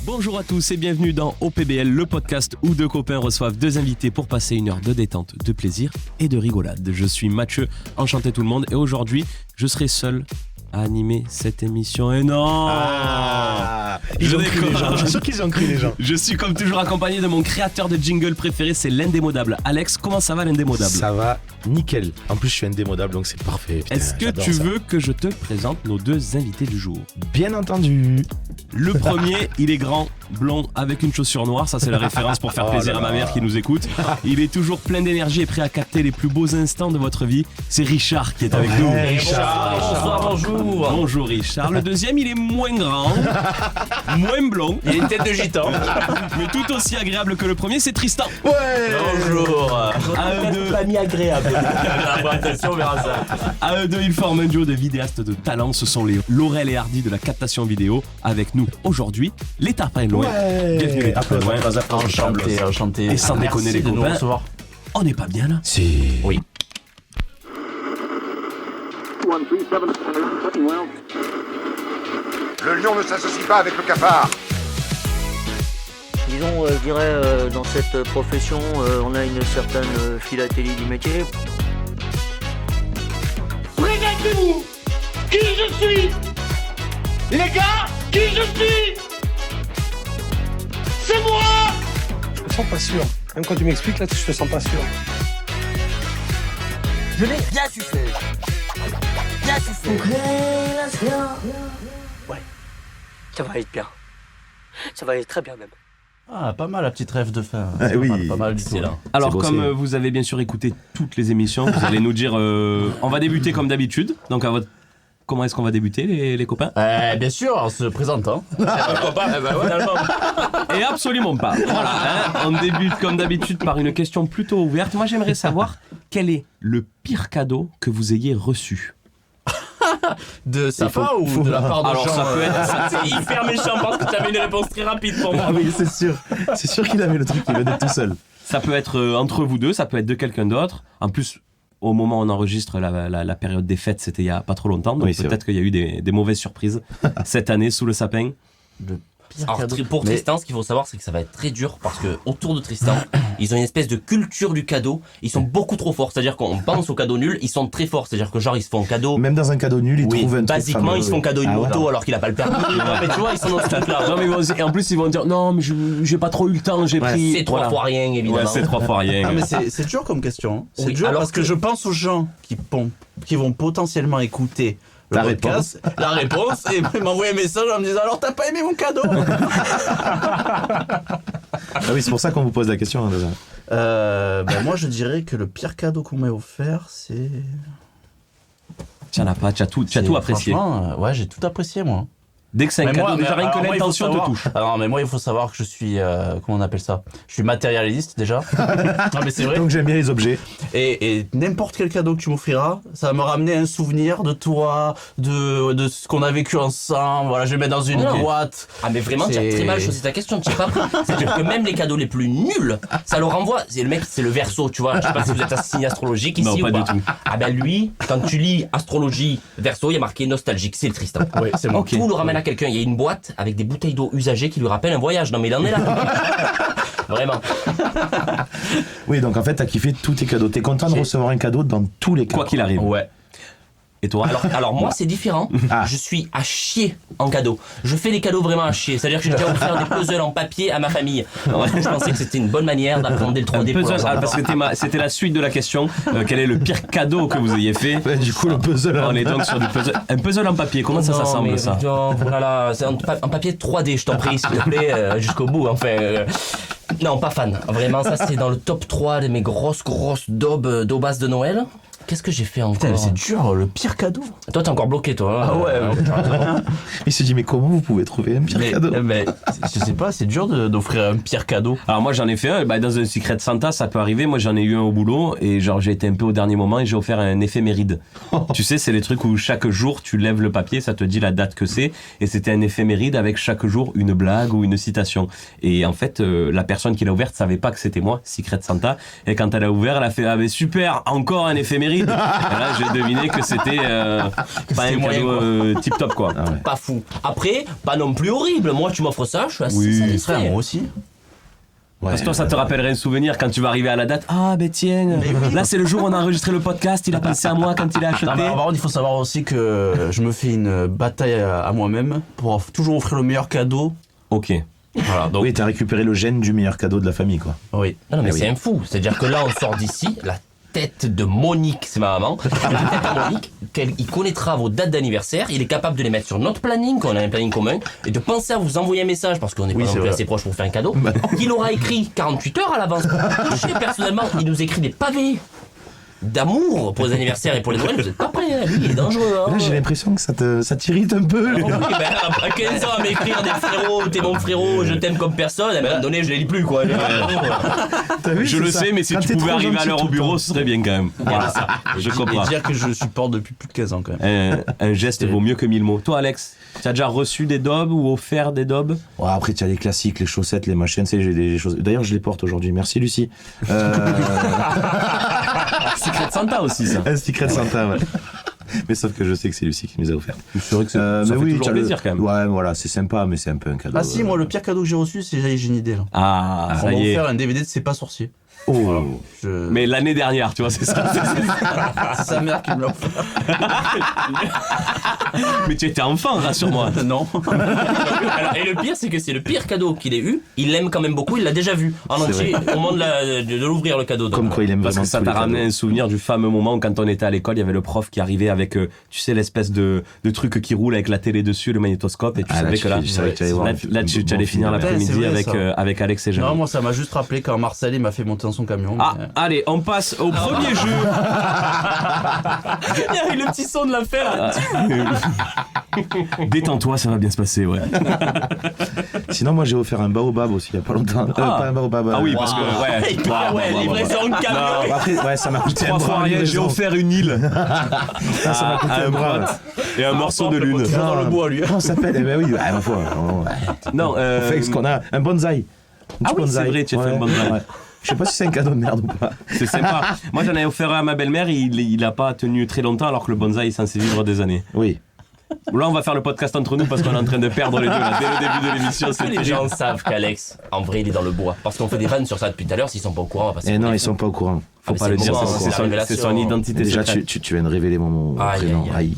Bonjour à tous et bienvenue dans OPBL, le podcast où deux copains reçoivent deux invités pour passer une heure de détente, de plaisir et de rigolade. Je suis Mathieu, enchanté tout le monde, et aujourd'hui, je serai seul à animer cette émission. Et non, ils ont cru les gens. Je suis sûr qu'ils ont cru les gens. Je suis comme toujours accompagné de mon créateur de jingle préféré, c'est l'indémodable. Alex, comment ça va l'indémodable ? Ça va nickel. En plus, je suis indémodable, donc c'est parfait. Putain, est-ce que tu veux que je te présente nos deux invités du jour ? Bien entendu. Le premier, il est grand, blond, avec une chaussure noire. Ça, c'est la référence pour faire plaisir à ma mère qui nous écoute. Il est toujours plein d'énergie et prêt à capter les plus beaux instants de votre vie. C'est Richard qui est avec nous. Bonsoir, bonjour. Bonjour Richard. Le deuxième, il est moins grand, moins blond. Il a une tête de gitan. Mais tout aussi agréable que le premier, c'est Tristan. Ouais. Bonjour. À eux deux, Pas mis agréable. Attention, on verra ça. à eux deux, ils forment un duo de vidéastes de talent. Ce sont les Laurel et Hardy de la captation vidéo. Avec nous aujourd'hui, les Tarpins Loin. Bienvenue les Tarpins Loin. Enchanté. Et sans déconner les copains, on n'est pas bien là ? Si. Oui. Le lion ne s'associe pas avec le cafard. Disons, je dirais, dans cette profession, on a une certaine philatélie du métier. Présentez-vous. Qui je suis? Les gars, qui je suis? C'est moi. Je me sens pas sûr. Même quand tu m'expliques, là, je me sens pas sûr. Je l'ai bien su faire. Bien su faire. Ouais, ça va être bien. Ça va être très bien même. Ah, pas mal la petite rêve de fin. Ah, oui. Pas mal du tout. Là. Alors beau, comme c'est- vous avez bien sûr écouté toutes les émissions, vous allez nous dire... on va débuter comme d'habitude. Donc à votre... Comment est-ce qu'on va débuter les copains ? Bien sûr, on se présente. Hein. Et absolument pas. Voilà, hein, on débute comme d'habitude par une question plutôt ouverte. Moi j'aimerais savoir quel est le pire cadeau que vous ayez reçu ? De Safa ou de la part de Alors Jean, ça peut être... C'est hyper méchant parce que tu avais une réponse très rapide pour moi. Ah oui, c'est sûr. C'est sûr qu'il avait le truc, il venait tout seul. Ça peut être entre vous deux, ça peut être de quelqu'un d'autre. En plus, au moment où on enregistre la période des fêtes, c'était il y a pas trop longtemps. Donc Oui, c'est peut-être qu'il y a eu des mauvaises surprises cette année sous le sapin. Le pire Alors cadeau. pour Mais- Tristan, ce qu'il faut savoir, c'est que ça va être très dur parce que autour de Tristan, ils ont une espèce de culture du cadeau. Ils sont beaucoup trop forts. C'est-à-dire qu'on pense au cadeau nul, ils sont très forts. C'est-à-dire que genre ils se font cadeau. Même dans un cadeau nul, il Oui, trouve un truc basiquement fameux. ils se font cadeau une Ah ouais. moto alors qu'il a pas le permis. Mais tu vois, ils sont dans ce truc-là. Non, mais et en plus, ils vont dire non, mais j'ai pas trop eu le temps, j'ai pris. C'est trois fois rien évidemment. Ouais, c'est trois fois rien. Ah mais c'est dur comme question. Hein. C'est Oui, dur alors parce que je pense aux gens qui vont potentiellement écouter le La podcast, la réponse et m'envoyer un message en me disant alors t'as pas aimé mon cadeau. Ah oui, c'est pour ça qu'on vous pose la question. Hein, déjà. Moi je dirais que le pire cadeau qu'on m'a offert c'est... Tu n'en as pas, tu as tout apprécié. Franchement, ouais j'ai tout apprécié moi. Dès que c'est un Mais cadeau, moi, déjà mais rien que alors, moi, il faut l'intention te savoir- touche. Alors mais moi il faut savoir que je suis comment on appelle ça ? Je suis matérialiste déjà. Non mais c'est vrai. Donc j'aime bien les objets. Et n'importe quel cadeau que tu m'offriras, ça va me ramener un souvenir de toi, de ce qu'on a vécu ensemble. Voilà, je vais mettre dans une Non. boîte. Ah mais vraiment tu as très mal choisi ta question, tu sais pas. C'est-à-dire que même les cadeaux les plus nuls, ça leur renvoie. C'est le mec, c'est le Verseau, tu vois. Je sais pas si vous êtes un signe astrologique ici Non, ou pas pas. du tout. Ah ben lui, quand tu lis astrologie Verseau, il y a marqué nostalgique, c'est le Tristan. Oui, c'est moi. Tout le ramène à quelqu'un. Il y a une boîte avec des bouteilles d'eau usagées qui lui rappellent un voyage. Non mais il en est là. Vraiment. Oui, donc en fait, t'as kiffé tous tes cadeaux. T'es content de J'ai- recevoir un cadeau dans tous les cas. Quoi qu'il arrive. Ouais. Et toi ? Alors moi c'est différent. Ah. Je suis à chier en cadeau. Je fais les cadeaux vraiment à chier. C'est-à-dire que j'ai déjà offert des puzzles en papier à ma famille. Ouais, je pensais que c'était une bonne manière d'appréhender le 3D pour Puzzle, leurs ah, enfants. parce que c'était la suite de la question. Quel est le pire cadeau que vous ayez fait ? Ouais, du coup, le puzzle. On est donc sur du puzzle. Un puzzle en papier, comment ça Non, s'assemble mais ça ? non, voilà, c'est un papier 3D, je t'en prie, s'il te plaît, jusqu'au bout. Enfin, non, pas fan. Vraiment, ça c'est dans le top 3 de mes grosses daubasses de Noël. Qu'est-ce que j'ai fait encore ? Putain, mais c'est dur, le pire cadeau. Toi, t'es encore bloqué, toi. Hein. Ah ouais. Il se dit, mais comment vous pouvez trouver un pire cadeau ? Mais je sais pas, c'est dur d'offrir un pire cadeau. Alors moi j'en ai fait un, dans un Secret Santa ça peut arriver, moi j'en ai eu un au boulot et genre j'ai été un peu au dernier moment et j'ai offert un éphéméride. Tu sais c'est les trucs où chaque jour tu lèves le papier, ça te dit la date que c'est et c'était un éphéméride avec chaque jour une blague ou une citation. Et en fait la personne qui l'a ouverte savait pas que c'était moi, Secret Santa, et quand elle a ouvert elle a fait ah mais super, encore un éphéméride. Méride. Et là, j'ai deviné que c'était pas un moyen, cadeau tip top quoi. Ah ouais. Pas fou. Après, pas non plus horrible. Moi, tu m'offres ça, je suis assez Oui, satisfait. Frère, moi aussi. Parce que toi, ça te rappellerait un souvenir quand tu vas arriver à la date. Ah, ben tiens, là c'est le jour où on a enregistré le podcast, il a pensé à moi quand il a acheté. Non, mais par contre, il faut savoir aussi que je me fais une bataille à moi-même pour toujours offrir le meilleur cadeau. Ok. Voilà, donc Oui, t'as récupéré le gène du meilleur cadeau de la famille, quoi. oui. Non, mais oui. c'est un fou. C'est-à-dire que là, on sort d'ici, la tête de Monique, c'est ma maman, la tête de Monique, il connaîtra vos dates d'anniversaire, il est capable de les mettre sur notre planning, qu'on a un planning commun, et de penser à vous envoyer un message, parce qu'on n'est Oui, pas non c'est plus vrai. assez proche pour faire un cadeau, qu'il aura écrit 48 heures à l'avance. Je sais, personnellement, il nous écrit des pavés d'amour pour les anniversaires et pour les Noëls, vous êtes pas prêts, hein. Lui, il est dangereux. Hein. Là, j'ai l'impression que ça t'irrite un peu. Oui, ben, à 15 ans à m'écrire des frérots, t'es mon frérot, je t'aime comme personne, à un moment donné, je les lis plus, quoi. T'as vu, Je c'est le ça. sais, mais si Quand tu t'es pouvais trop arriver à gentil l'heure tout au le bureau, temps. ce serait bien quand même. Voilà ça. Je comprends. Et dire que je supporte depuis plus de 15 ans quand même. Un geste vaut mieux que 1000 mots. Toi, Alex, tu as déjà reçu des daubes ou offert des daubes? Ouais, après, tu as les classiques, les chaussettes, les machines, tu sais, j'ai des choses. D'ailleurs, je les porte aujourd'hui. Merci, Lucie. Secret de Santa aussi, ça. Un secret de Santa, ouais. Mais sauf que je sais que c'est Lucie qui nous a offert. C'est vrai que ça mais fait oui, toujours t'as plaisir quand même. Ouais, voilà, c'est sympa, mais c'est un peu un cadeau. Ah si, moi le pire cadeau que j'ai reçu, c'est j'ai une idée là. Ah, On ça m'a y est. offert un DVD de C'est pas sorcier. Oh. Mais l'année dernière, tu vois, c'est ça. C'est sa mère qui me l'a offert. Mais tu étais enfant, rassure-moi. Non. Alors, et le pire, c'est que c'est le pire cadeau qu'il ait eu. Il l'aime quand même beaucoup, il l'a déjà vu en entier au moment de l'ouvrir le cadeau. Donc, Comme quoi, il aime Parce vraiment que ça tous t'a les ramené cadeaux. un souvenir du fameux moment où quand on était à l'école, il y avait le prof qui arrivait avec, tu sais, l'espèce de truc qui roule avec la télé dessus, le magnétoscope, et tu Ah, là, savais tu que là, fais- je savais que tu allais voir là, un tu bon allais film. finir l'après-midi Ouais, c'est vrai, avec Alex et Jean. Non, moi ça m'a juste rappelé quand Marcel il m'a fait monter dans son camion. Ah, mais- allez, on passe au premier jeu. avec le petit son de la fin là. Détends-toi, ça va bien se passer, ouais. Sinon, moi, j'ai offert un baobab aussi, il y a pas longtemps. Pas un baobab. Ah oui, parce que, ouais. Il paraît, ouais, livraison de camion. Bon, après, ouais, ça m'a coûté un 3 fois bras. rien, j'ai livraison. offert une île. Ça m'a coûté un bras. Et un morceau de lune. Toujours dans le bois lui. Comment ça s'appelle? Eh ben oui, ma foi. Non, On fait ce qu'on a. Un bonsaï. Ah oui, c'est vrai, tu as fait un bonsaï. Ouais. Je sais pas si c'est un cadeau de merde ou pas. c'est sympa. Moi, j'en ai offert un à ma belle-mère, il a pas tenu très longtemps, alors que le bonsaï est censé vivre des années. Oui. Là, on va faire le podcast entre nous parce qu'on est en train de perdre les deux là, dès le début de l'émission. Est-ce que les gens savent qu'Alex, en vrai, il est dans le bois? Parce qu'on fait des vannes sur ça depuis tout à l'heure, s'ils sont pas au courant, on va passer Eh pour non, des ils fous. sont pas au courant. Faut mais pas c'est le le dire, moment, c'est c'est la son révélation. identité Déjà, secrète. tu viens de révéler mon Aïe, prénom. aïe,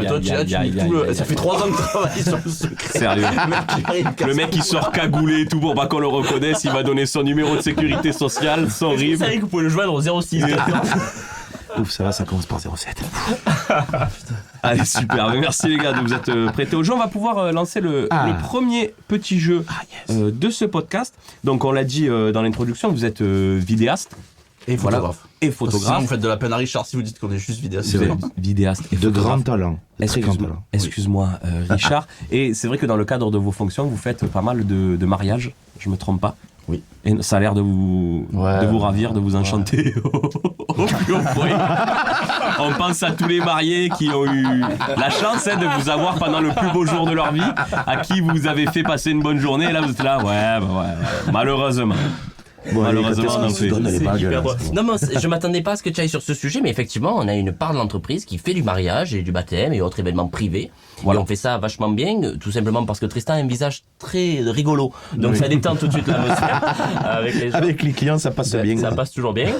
Toi tu es là, tu lis tout le. Ça fait 3 ans que tu travailles sur le secret. Sérieux. Le mec il sort cagoulé et tout pour pas qu'on le reconnaisse, il va donner son numéro de sécurité sociale, c'est Vous horrible. savez que vous pouvez le joindre au 06. Ouf, ça va, ça commence par 07. Allez, super. Mais merci les gars de vous être prêtés au jeu. On va pouvoir lancer le premier petit jeu de ce podcast. Donc on l'a dit dans l'introduction, vous êtes vidéaste Et photographe. et Sinon, photographe. vous faites de la peine à Richard si vous dites qu'on est juste vidéaste. Vous êtes vidéaste et De photographe. grand talent. Très grand talent. Excuse-moi, Richard. Et c'est vrai que dans le cadre de vos fonctions, vous faites pas mal de mariages, je me trompe pas. Oui. Et ça a l'air de vous ravir, de vous enchanter au plus haut point. On pense à tous les mariés qui ont eu la chance de vous avoir pendant le plus beau jour de leur vie, à qui vous avez fait passer une bonne journée, et là vous êtes là, ouais, malheureusement. Bon, allez, Malheureusement, quand on en est-ce que fait. tu donnes les C'est bagues, hyper là, drôle. Non, mais je m'attendais pas à ce que tu ailles sur ce sujet, mais effectivement, on a une part de l'entreprise qui fait du mariage et du baptême et autres événements privés. Voilà. Et on fait ça vachement bien, tout simplement parce que Tristan a un visage très rigolo. Donc ça détend tout de suite l'atmosphère avec les gens. Avec les clients, ça passe bien. Ça passe toujours bien.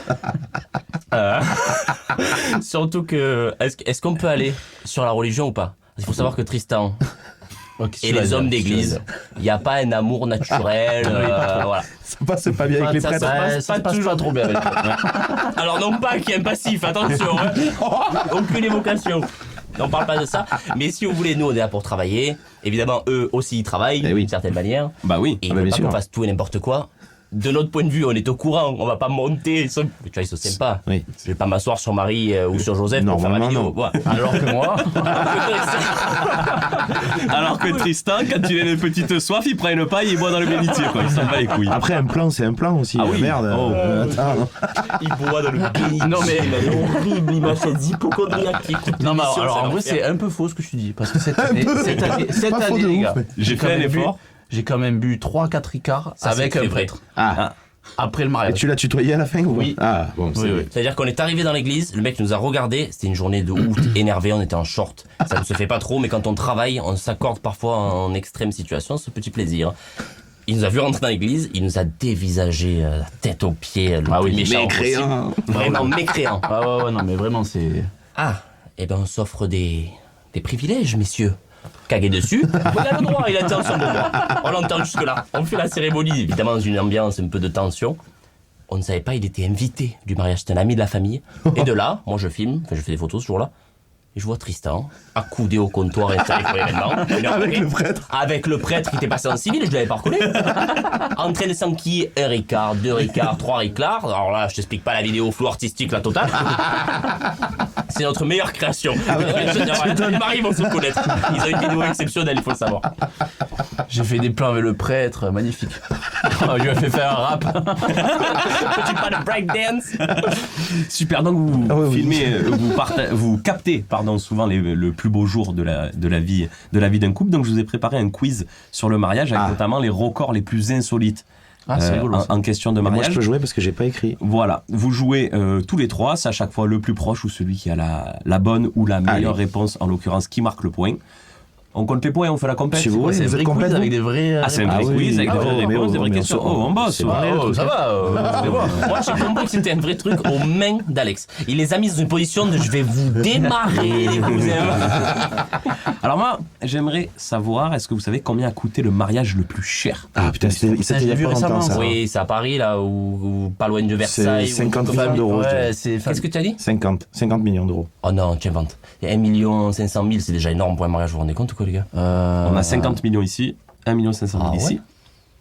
Surtout que, est-ce qu'on peut aller sur la religion ou pas? Il faut savoir que Tristan et les hommes d'église, il n'y a pas un amour naturel. Voilà. Ça passe pas bien avec les Ça prêtres. se passe pas toujours trop bien avec eux. Alors non pas qu'il y ait un passif, attention. Hein. Aucune évocation. On parle pas de ça. Mais si vous voulez, nous on est là pour travailler. Évidemment, eux aussi ils travaillent Eh oui. d'une certaine manière. Bah oui. Et ils bah, veulent bien pas sûr. qu'on fasse tout et n'importe quoi. De notre point de vue, on est au courant. On va pas monter. Tu vois, ils sont sympas. Oui. Je vais pas m'asseoir sur Marie ou sur Joseph pour faire ma Normalement, vidéo. non. Voilà. Alors que moi, Alors que Tristan, quand il a une petite soif, il prend une paille et boit dans le bénitier, quoi. Il s'en bat les couilles. Après, un plan, c'est un plan aussi. Ah oui. Merde. Oh. Attends. il boit dans le bénitier. Non, mais- Elle est horrible, il m'a fait hypochondriaque qui écoute Non, mais l'émission, alors ça en va vrai, faire. c'est un peu faux ce que je te dis. Parce que cette année, Pas faux de les ouf, gars, mais- J'ai quand fait un même bu- effort. J'ai quand même bu 3-4 Ricards Ça, avec c'est un vrai. prêtre. Ah. Après le Et mariage. tu l'as tutoyé à la fin ou pas Oui. Ah, bon, c'est Oui, oui. C'est-à-dire qu'on est arrivé dans l'église, le mec nous a regardé, c'était une journée de août énervé, on était en short. Ça ne se fait pas trop, mais quand on travaille, on s'accorde parfois en extrême situation ce petit plaisir. Il nous a vu rentrer dans l'église, il nous a dévisagé la tête aux pieds, le plus méchant mécréant. possible. Vraiment mécréant. Ah ouais, non, mais vraiment, c'est. Ah, eh ben on s'offre des privilèges, messieurs. Caguer dessus, il a le droit, il a l'intention de droit. On l'entend jusque-là. On fait la cérémonie, évidemment dans une ambiance un peu de tension. On ne savait pas, il était invité du mariage, c'était un ami de la famille. Et de là, moi je filme, enfin je fais des photos ce jour-là, et je vois Tristan, accoudé au comptoir installé pour l'événement. Avec le prêtre. Avec le prêtre qui était passé en civil, je l'avais pas reconnu. En train de s'enquiller 1 Ricard, 2 Ricard, 3 Ricard. Alors là, je t'explique pas la vidéo flou artistique, la totale. C'est notre meilleure création. Les maris vont se connaître. Ils ont une vidéo exceptionnelle, il faut le savoir. J'ai fait des plans avec le prêtre, magnifique. Je lui ai fait faire un rap. Petit pas de breakdance. Super, donc vous Ah oui. filmez, vous captez souvent le plus beau jour de la vie d'un couple. Donc je vous ai préparé un quiz sur le mariage avec notamment les records les plus insolites C'est rigolo, ça. en question de Moi, mariage. je peux jouer parce que j'ai pas écrit. Voilà, vous jouez tous les trois, c'est à chaque fois le plus proche ou celui qui a la bonne ou la meilleure réponse, en l'occurrence qui marque le point. On compte les points, on fait la compète. Si vous voulez, C'est vous vrai êtes quiz complète, avec vous des vrais. Ah, c'est un vrai oui, quiz avec ah des vraies ouais, mais réponses, des oh, vraies mais questions. on Oh, on bosse. c'est ouais. vrai. Ça va. Moi, j'ai compris que c'était un vrai truc aux mains d'Alex. Il les a mis dans une position de je vais vous démarrer, les cousins. Alors moi, j'aimerais savoir, est-ce que vous savez combien a coûté le mariage le plus cher? Ah putain, c'était il y a vu pas longtemps récemment, ça. Oui, c'est à Paris, là, ou pas loin de Versailles. C'est 50 millions d'euros. je Ouais, dirais. c'est. Qu'est-ce que tu as dit? 50 millions d'euros. Oh non, tu inventes. Il y a 1 500 000, c'est déjà énorme pour un mariage, vous vous rendez compte ou quoi, les gars? On a 50 millions ici, 1 500 000 Ah ici. ouais.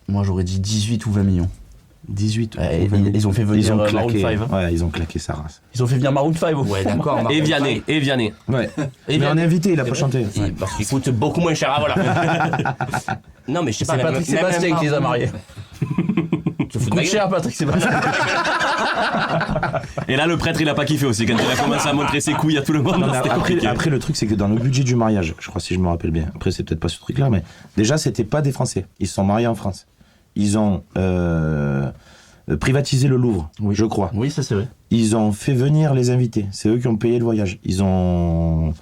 Moi, j'aurais dit 18 ou 20 millions. 18 Ouais, ou 20 000. ils ont fait venir Ils ont Maroon claqué. 5. Ouais, ils ont claqué sa race. Ils ont fait venir Maroon 5 au Ouais, d'accord. Et Vianney, et Vianney. Ouais. Et Mais on est invité, il a C'est pas vrai. chanté. Et parce qu'il coûte beaucoup moins cher, ah voilà. Non, mais je sais pas. C'est même- Patrick même Sébastien pas- qui les a mariés. Tu te fous de ma Coûte gueule. cher, Patrick Sébastien. Et là, le prêtre, il a pas kiffé aussi. Quand il a commencé à montrer ses couilles à tout le monde, Non, mais c'était compliqué. après, le truc, c'est que dans le budget du mariage, je crois si je me rappelle bien, après, c'est peut-être pas ce truc-là, mais déjà, c'était pas des Français. Ils se sont mariés en France. Ils ont privatisé le Louvre, je crois. Oui, ça c'est vrai. Ils ont fait venir les invités. C'est eux qui ont payé le voyage. Ils ont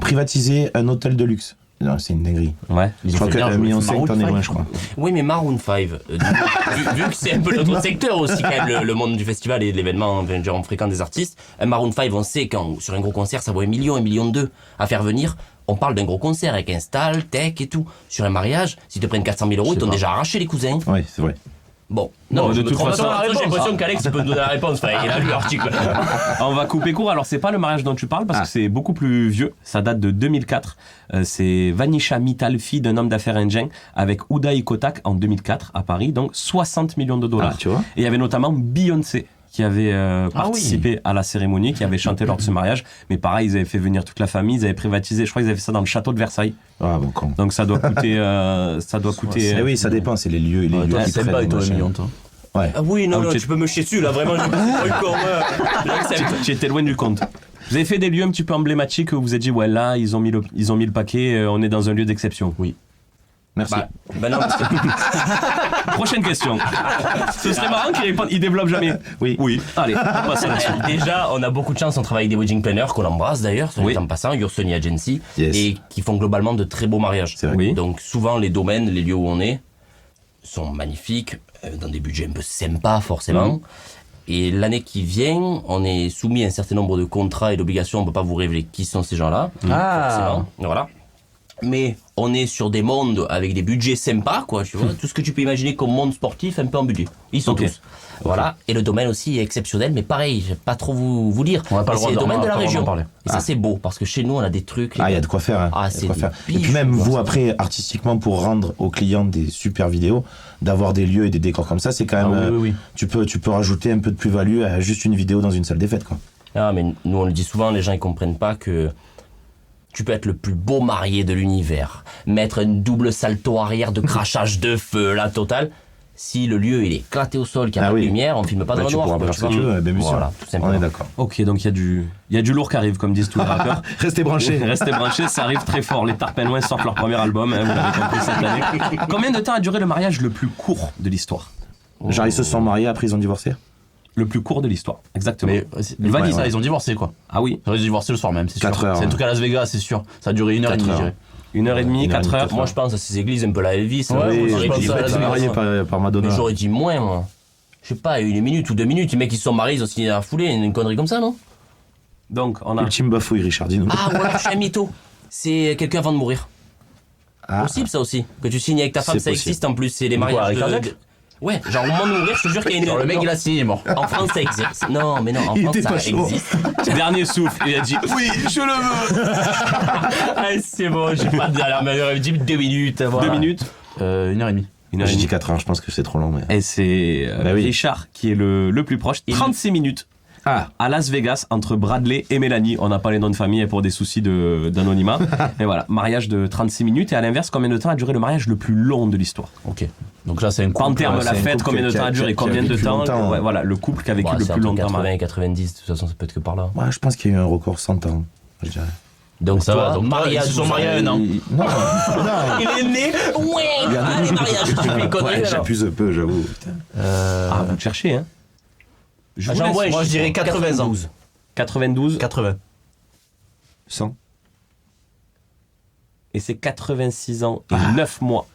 privatisé un hôtel de luxe. Non, c'est une dinguerie. Ouais. Je crois que 1,5 million, t'en es loin, je crois. Oui, mais Maroon 5, vu que c'est un peu notre secteur aussi, quand même, le monde du festival et de l'événement, enfin, on fréquente des artistes, un Maroon 5, on sait quand sur un gros concert, ça vaut 1 million, 1,2 million à faire venir. On parle d'un gros concert avec install, tech et tout. Sur un mariage, si te prennent 400 000 euros, ils t'ont déjà arraché les cousins. Oui, c'est vrai. Bon, Bon, je de me toute trompe façon, pas, j'ai l'impression qu'Alex il peut nous donner la réponse. Enfin, il a lu l'article. On va couper court. Alors, c'est pas le mariage dont tu parles parce que c'est beaucoup plus vieux. Ça date de 2004. C'est Vanisha Mittal, fille d'un homme d'affaires indien, avec Uday Kotak en 2004 à Paris. Donc, 60 millions de dollars. Ah, tu vois. Et il y avait notamment Beyoncé qui avait participé à la cérémonie, qui avait chanté lors de ce mariage. Mais pareil, ils avaient fait venir toute la famille. Ils avaient privatisé. Je crois qu'ils avaient fait ça dans le château de Versailles. Ah, bon, con. Donc, ça doit coûter. Eh oui, ça dépend, c'est les lieux, les lieux Toi, qui c'est prennent, pas avec ton machin. million, toi. Ouais. Ah oui, non, Ah, non, tu- tu peux me chier dessus là, vraiment. J'accepte. Tu étais loin du compte. Vous avez fait des lieux un petit peu emblématiques où vous vous êtes dit, ouais, là, ils ont mis le paquet, on est dans un lieu d'exception. Oui. Merci. Bah non, parce que- Prochaine question. Ce serait marrant qu'il réponde, il développe jamais. Oui. Oui. Allez, on passe à la suite. Déjà, on a beaucoup de chance, on travaille avec des wedding planners qu'on embrasse d'ailleurs, sur Oui. en passant, Ursony Agency, Yes. et qui font globalement de très beaux mariages. C'est vrai. Oui. Donc souvent, les domaines, les lieux où on est, sont magnifiques, dans des budgets un peu sympas forcément. Et l'année qui vient, on est soumis à un certain nombre de contrats et d'obligations, on ne peut pas vous révéler qui sont ces gens-là. Forcément, voilà. Mais on est sur des mondes avec des budgets sympas, quoi, tu vois. Tout ce que tu peux imaginer comme monde sportif, un peu en budget. Ils sont Ok. tous. Voilà. Et le domaine aussi est exceptionnel, mais pareil, je vais pas trop vous dire. On n'a pas le Mais droit c'est le domaine de la région. parler. Et ça, c'est beau, parce que chez nous, on a des trucs. Ah, il y a de quoi faire. Hein. Ah, Y a de c'est quoi du faire. Et bichou, puis même quoi, vous, ça. après, artistiquement, pour rendre aux clients des super vidéos, d'avoir des lieux et des décors comme ça, c'est quand même... oui. Tu peux rajouter un peu de plus-value à juste une vidéo dans une salle des fêtes, quoi. Ah, mais nous, on le dit souvent, les gens, ils comprennent pas que tu peux être le plus beau marié de l'univers, mettre un double salto arrière de crachage de feu, la totale. Si le lieu, il est éclaté au sol, qu'il n'y a Ah pas de oui. lumière, on filme pas dans le Tu noir. pourras quoi, faire tu ce que vois. tu veux, bien sûr. Voilà, tout simplement. On est d'accord. Ok, donc il y a du lourd qui arrive, comme disent tous les rappeurs. Restez branchés. Restez branchés, ça arrive très fort. Les Tarpenois sortent leur premier album, hein, vous l'avez compris cette année. Combien de temps a duré le mariage le plus court de l'histoire? Genre, ils se sont mariés, après ils ont divorcé. Le plus court de l'histoire, exactement. Mais Vas-y, ça, ils ont divorcé quoi. Ah oui, Ils ont divorcé le soir même, c'est sûr. 4 heures. C'est un truc à Las Vegas, c'est sûr. Ça a duré 1h30, 4 je heures. dirais. 1h30, 4 heures. Moi, je pense à ces églises un peu la Elvis. Ouais, Oui, moi, je pense ils à ont la été mariés Vegas. par Madonna. Mais j'aurais dit moins, moi. Je sais pas, 1 minute ou 2 minutes. Les mecs, ils se sont mariés, ils ont signé dans la foulée, une connerie comme ça, non? Donc, on a. Ultime bafouille, Richard, dis-nous. Ah ouais, je suis un mytho. C'est quelqu'un avant de mourir. Ah. Possible, ça aussi. Que tu signes avec ta femme, C'est ça possible. existe en plus. C'est les Quoi, mariages avec de... Jacques Ouais, genre au moment de mourir, je te jure qu'il y a une... Alors, le mec, Non, il a signé, il est mort. En France, ça existe. Non, mais non, en Il France, était ça pas chaud. existe. Dernier souffle, il a dit oui, je le veux. Ah, c'est bon, j'ai pas de dernière meilleure. Il me dit 2 minutes. Voilà. 2 minutes. 1h30. J'ai dit 4 heures, je pense que c'est trop long. Mais... Et c'est Bah oui. Richard qui est le plus proche. 36 minutes Ah, à Las Vegas entre Bradley et Mélanie. On n'a pas les noms de famille pour des soucis d'anonymat. Et voilà, mariage de 36 minutes. Et à l'inverse, combien de temps a duré le mariage le plus long de l'histoire? Ok. Donc là, c'est un Pas en couple. termes ouais, la c'est un fête, couple combien de qui a- temps a duré, qui a combien de vécu temps, longtemps, ouais, hein. voilà, le couple qui a vécu Bah, le c'est plus entre longtemps. 80 et 90, de toute façon, ça peut être que par là. ouais, je pense qu'il y a eu un record 100 ans, je dirais. Donc Ça toi, va, donc mariage, ils se sont 12 ans. mariés à un an. Non, non. Il est né. Ouais. Allez, mariage. Tu fais une connerie, Ouais, alors. j'abuse un peu, j'avoue. putain. Ah, vous le cherchez, hein? Je vous j'envoie laisse. Moi, je dirais 80 ans. 92, 80. 100. et c'est 86 ans et 9 mois.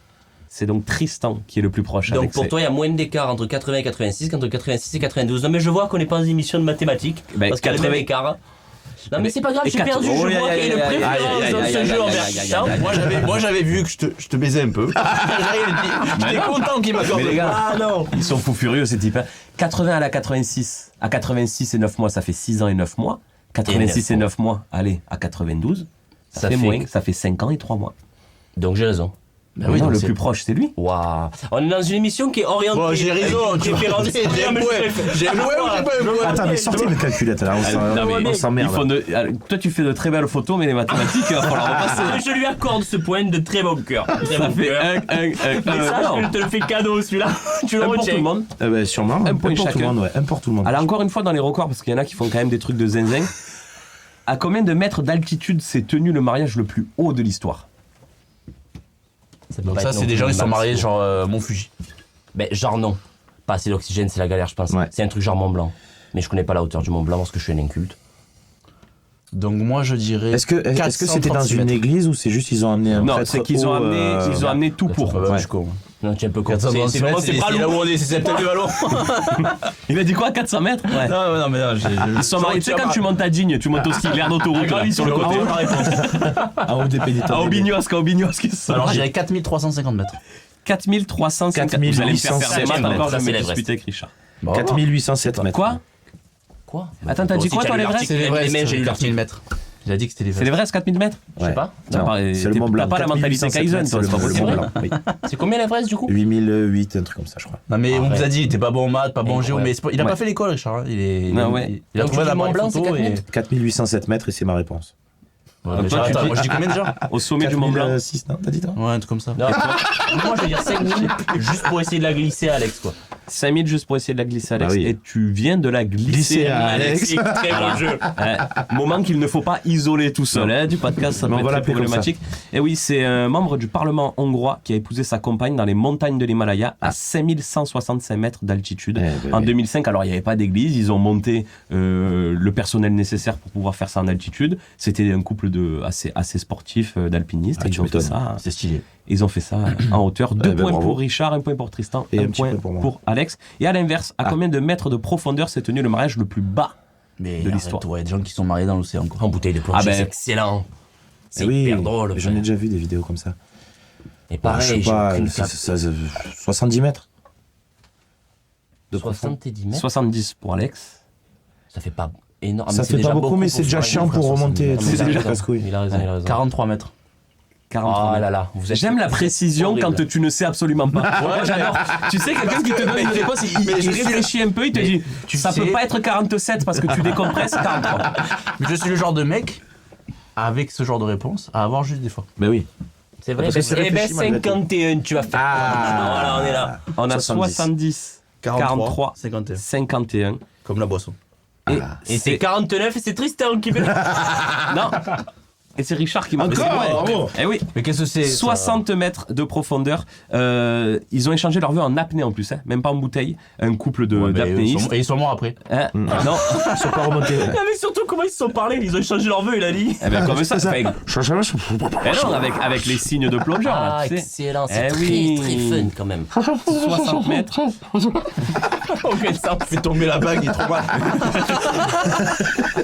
C'est donc Tristan qui est le plus proche. Donc avec pour ses- toi, il y a moins d'écart entre 80 et 86 qu'entre 86 et 92. Non, mais je vois qu'on n'est pas dans une émission de mathématiques. Ben, parce qu'il y a le même 80. écart. Non, mais c'est pas grave, Et j'ai quatre- perdu. Je Oh, vois aïe, qu'il y a aïe, une aïe, préférence aïe, dans aïe, ce aïe, jeu aïe, envers aïe, aïe, Tristan. aïe, Moi, j'avais vu que je te baisais un peu. J'étais content qu'il m'accorde. Mais les gars, Ah non. ils sont fous furieux ces types. 80 à la 86. À 86 et 9 mois, ça fait 6 ans et 9 mois. 86 et 9 mois, allez, à 92, ça fait moins, ça fait 5 ans et 3 mois. Donc j'ai raison. Bah oui, non, donc le c'est- plus proche, c'est lui. Waouh. On est dans une émission qui est orientée. Bon, j'ai raison. J'ai fait J'ai un point. J'ai un point ou j'ai pas un point? Attends, mais sortez le calculateur, là, Non, mais on s'emmerde. ils font toi, tu fais de très belles photos, mais les mathématiques, il va falloir repasser. Je lui accorde ce point de très bon cœur. Très Ça bon fait cœur. un. Mais sache non. que je te le fais cadeau celui-là. Tu le Un pour tout retiens. le monde. Sûrement, Un un point pour tout le chacun. monde, ouais. Un pour tout le monde. Alors, encore une fois, dans les records, parce qu'il y en a qui font quand même des trucs de zinzin. À combien de mètres d'altitude s'est tenu le mariage le plus haut de l'histoire? peut Donc pas ça, être c'est non des plus gens qui le sont max. mariés genre Mont Fuji. Ben, genre non. Pas assez d'oxygène, c'est la galère, je pense. Ouais. C'est un truc genre Mont Blanc. Mais je connais pas la hauteur du Mont Blanc parce que je suis un inculte. Donc moi, je dirais. Est-ce que c'était dans 436 une mètres. église ou c'est juste ils ont amené un Non, prêtre c'est qu'ils ont haut, amené tout pour. Ouais, Ouais. je suis con. Non, tu es un peu con. 436 C'est vraiment mètres, c'est pas là lourd. où on est, c'est peut-être du ballon. Il a dit quoi, 400 mètres? Ouais. Non, mais non, Ils sont mariés. Tu sais, quand tu montes à Digne, tu montes au ski, l'air d'autoroute, là, sur le côté. En haut des pénitents. À Aubignosc, ils sont Alors, je mariés. dirais 4350 mètres. 4350. Vous allez me faire faire des maths 4807 encore, je ça, vais c'est me l'Everest. disputer avec Richard. 4807 mètres. Quoi? Quoi Attends, t'as dit quoi, toi, l'Everest? C'est l'Everest, j'ai lu 4000 mètres. Il a dit que c'était C'est l'Everest. l'Everest, 4000 mètres? Je sais pas. Ça Non, paraît- c'est le Mont Blanc. T'as pas la mentalité 4807 Kaizen, mètres, toi, c'est c'est pas le possible. Mont Blanc. Oui. C'est combien l'Everest du coup 8008, un truc comme ça, je crois. Non, mais on vous a dit, il était pas bon en maths, pas bon en géo, mais Incroyable. il a Ouais. pas fait l'école, Richard. hein. Il Non, ouais. a Donc, trouvé tu la dis Mont Blanc, c'est 4000? 4807 mètres et c'est ma réponse. Ouais, Donc mais toi, tu attends, dis- moi je dis combien déjà? Au sommet du Mont Blanc. 4006, non, t'as dit toi? Ouais, un truc comme ça. Non, moi je vais dire 5000 juste pour essayer de la glisser à Alex quoi. 5000 juste pour essayer de la glisser, Alex. Bah oui. Et tu viens de la glisser Glisser à Alex. C'est très bon jeu. Moment qu'il ne faut pas isoler tout seul du podcast, ça Mais peut on va être très l'appeler comme problématique. Et oui, c'est un membre du Parlement hongrois qui a épousé sa compagne dans les montagnes de l'Himalaya à 5165 mètres d'altitude en 2005. Alors il n'y avait pas d'église, ils ont monté le personnel nécessaire pour pouvoir faire ça en altitude. C'était un couple assez sportif d'alpinistes et tu ils ont fait m'étonnes. ça. C'est stylé. Ils ont fait ça en hauteur. 2 ben, points bravo. pour Richard, 1 point pour Tristan, Et 1 un petit point point pour moi. pour Alex. Et à l'inverse, à combien de mètres de profondeur s'est tenu le mariage le plus bas Mais de l'histoire? il y a des gens qui sont mariés dans l'océan. quoi. En bouteille de plongée, Ah ben. c'est excellent. C'est Eh oui, hyper drôle. j'en ai déjà vu des vidéos comme ça. Et Je pareil, sais j'ai pas, aucune ça- cap. ça- 70 mètres. De profond. 70 mètres, 70 pour Alex. ça fait pas énorme. Ça mais c'est fait déjà pas beaucoup, mais pour c'est déjà se chiant marier, pour frère, remonter. 70. C'est Il a déjà raison. casse-couille. Il a raison, il a raison. 43 mètres. 43 Oh mètres. là là, vous êtes. J'aime la vous êtes précision horrible. quand tu ne sais absolument pas. Ouais, j'adore. Tu sais, quelqu'un qui te donne une réponse, il réfléchit un peu, il te dit ça sais- peut pas être 47 parce que tu décompresses 43. Mais je suis le genre de mec, avec ce genre de réponse, à avoir juste des fois. Mais oui. C'est vrai. Parce que c'est Eh ben réfléchi malgré tout. 51, tu vas faire. Voilà, on est là. On a 70. 70, 43, 51. 51. Comme la boisson. Et Et c'est 49 et c'est Tristan qui fait. Non, Et c'est Richard qui m'a fait Encore, bravo. Eh oui. Mais qu'est-ce que c'est 60 mètres de profondeur. Ils ont échangé leur vœu en apnée en plus, hein, même pas en bouteille. Un couple d'apnéistes. Et ils sont morts après. Hein, non. Ils sont pas remontés. ouais. Mais surtout, comment ils se sont parlé? Ils ont échangé leur vœu, il a dit. Eh ben, comme ça, ça. fait. Eh non, avec les signes de plongeur. Ah, là, tu sais. excellent, c'est Eh très oui. très fun quand même. 60 mètres. Ok, ça me fait tomber la bague, il est trop mal.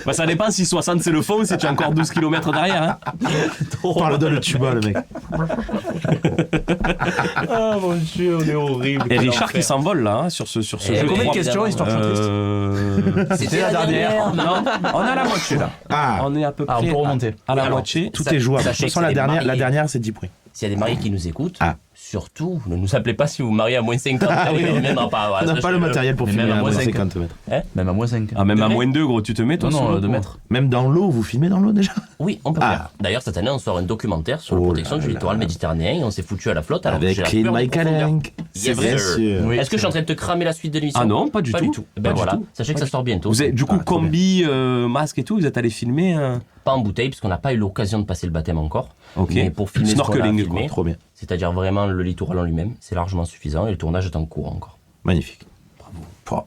Bah, ça dépend si 60 c'est le fond ou si tu as encore 12 km derrière. Hein. Parle de le tuba, le mec. Ah mon dieu, on est horrible. Et Richard qui s'envole là hein, sur ce Il y a jeu. combien de Trois- questions, histoire de C'était la dernière. Non, on est à la moitié là. Ah, On est à peu Ah, on près peut remonter. à la Alors, moitié. tout ça- est jouable. De sachez toute façon, que la c'est dernière, marié. c'est 10 points. S'il y a des mariés qui nous écoutent, Ah. surtout, ne nous appelez pas si vous vous mariez à moins 50. oui. On viendra pas. On n'a pas le matériel pour Mais filmer même à à moins moins 50 mètres. Même à moins 5. Ah, même à vrai moins de 2, gros, tu te mets toi Non, sur non, le 2 coup. mètres. Même dans l'eau, vous filmez dans l'eau déjà? Oui, on peut Ah. faire. D'ailleurs, cette année, on sort un documentaire sur la Oh protection là du là. littoral méditerranéen et on s'est foutu à la flotte. Alors que Avec j'ai la Clean peur des My profondeurs. Calenk. Yes, Bien sir. sûr. Oui. Est-ce que je suis en train de te cramer la suite de l'émission? Ah non, pas du Pas tout. du tout. Ben Pas du voilà, tout. sachez que ça sort bientôt. Vous êtes, du coup, Ah, trop combi, masque et tout, vous êtes allé filmer Pas en bouteille, puisqu'on n'a pas eu l'occasion de passer le baptême encore. Ok. Mais pour filmer ce qu'on a Snorkeling, filmé, quoi. Trop bien. c'est-à-dire vraiment le littoral en lui-même, c'est largement suffisant et le tournage est en cours encore. Magnifique. Bravo.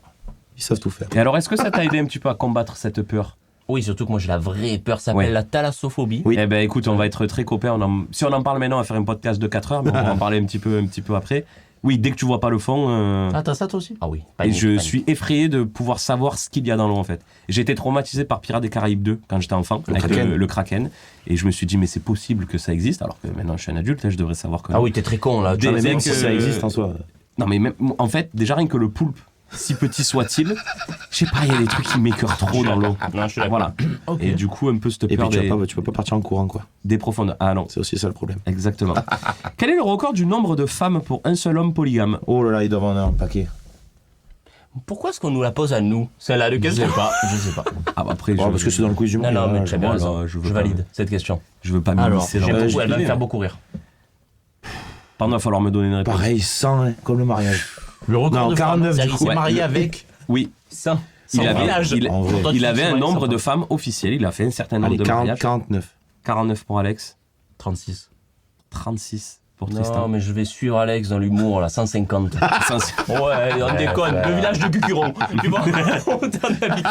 Ils savent tout faire. Et alors, est-ce que ça t'a aidé un petit peu à combattre cette peur? Oui, surtout que moi j'ai la vraie peur, ça s'appelle Ouais. la thalassophobie. Oui. Eh ben écoute, on va être très copains. Si on en parle maintenant, on va faire un podcast de 4 heures, mais on va en parler un petit peu après. Oui, dès que tu vois pas le fond, Ah, t'as ça toi aussi? Ah oui, et panique, je panique. suis effrayé de pouvoir savoir ce qu'il y a dans l'eau en fait. J'ai été traumatisé par Pirates des Caraïbes 2 quand j'étais enfant, avec Kraken. le Kraken, et je me suis dit mais c'est possible que ça existe, alors que maintenant je suis un adulte, hein, je devrais savoir que Ah oui, t'es très con là. Des- Non, mais même mecs, si ça existe en soi. Non mais même, en fait, déjà rien que le poulpe, si petit soit-il, je sais pas, il y a des trucs qui m'écœurent trop dans l'eau. Non, je suis d'accord. Voilà. Ok. Et du coup, un peu cette Et peur puis des, tu peux pas partir en courant, quoi. des profondeurs. Ah non, C'est aussi ça le problème. exactement. Quel est le record du nombre de femmes pour un seul homme polygame? Oh là là, ils doivent en avoir un paquet. Pourquoi est-ce qu'on nous la pose à nous, celle-là de question? Je sais pas. Ah bah après, Oh, parce que c'est dans le quiz du Non, monde. non, mais là, tu as bien voilà, raison. je veux Je pas. valide cette question. je veux pas Alors, m'immiscer dans J'aime le- beaucoup, elle va me j'ai faire kiffé, beaucoup rire. Pardon, il va falloir me donner une réponse. Pareil, 100, hein, comme le mariage. Le record Non, de 49 femmes, du il coup. s'est marié Ouais. avec Oui, Ça, il avait, village. En vrai. il avait un nombre de femmes. femmes officielles. Il a fait un certain nombre Allez, de 40, mariages. 49. 49 pour Alex, 36. 36 pour non, Tristan. mais je vais suivre Alex dans l'humour, là, 150. Ouais, on déconne, le village de Cucuron. Tu vois, autant d'habitants.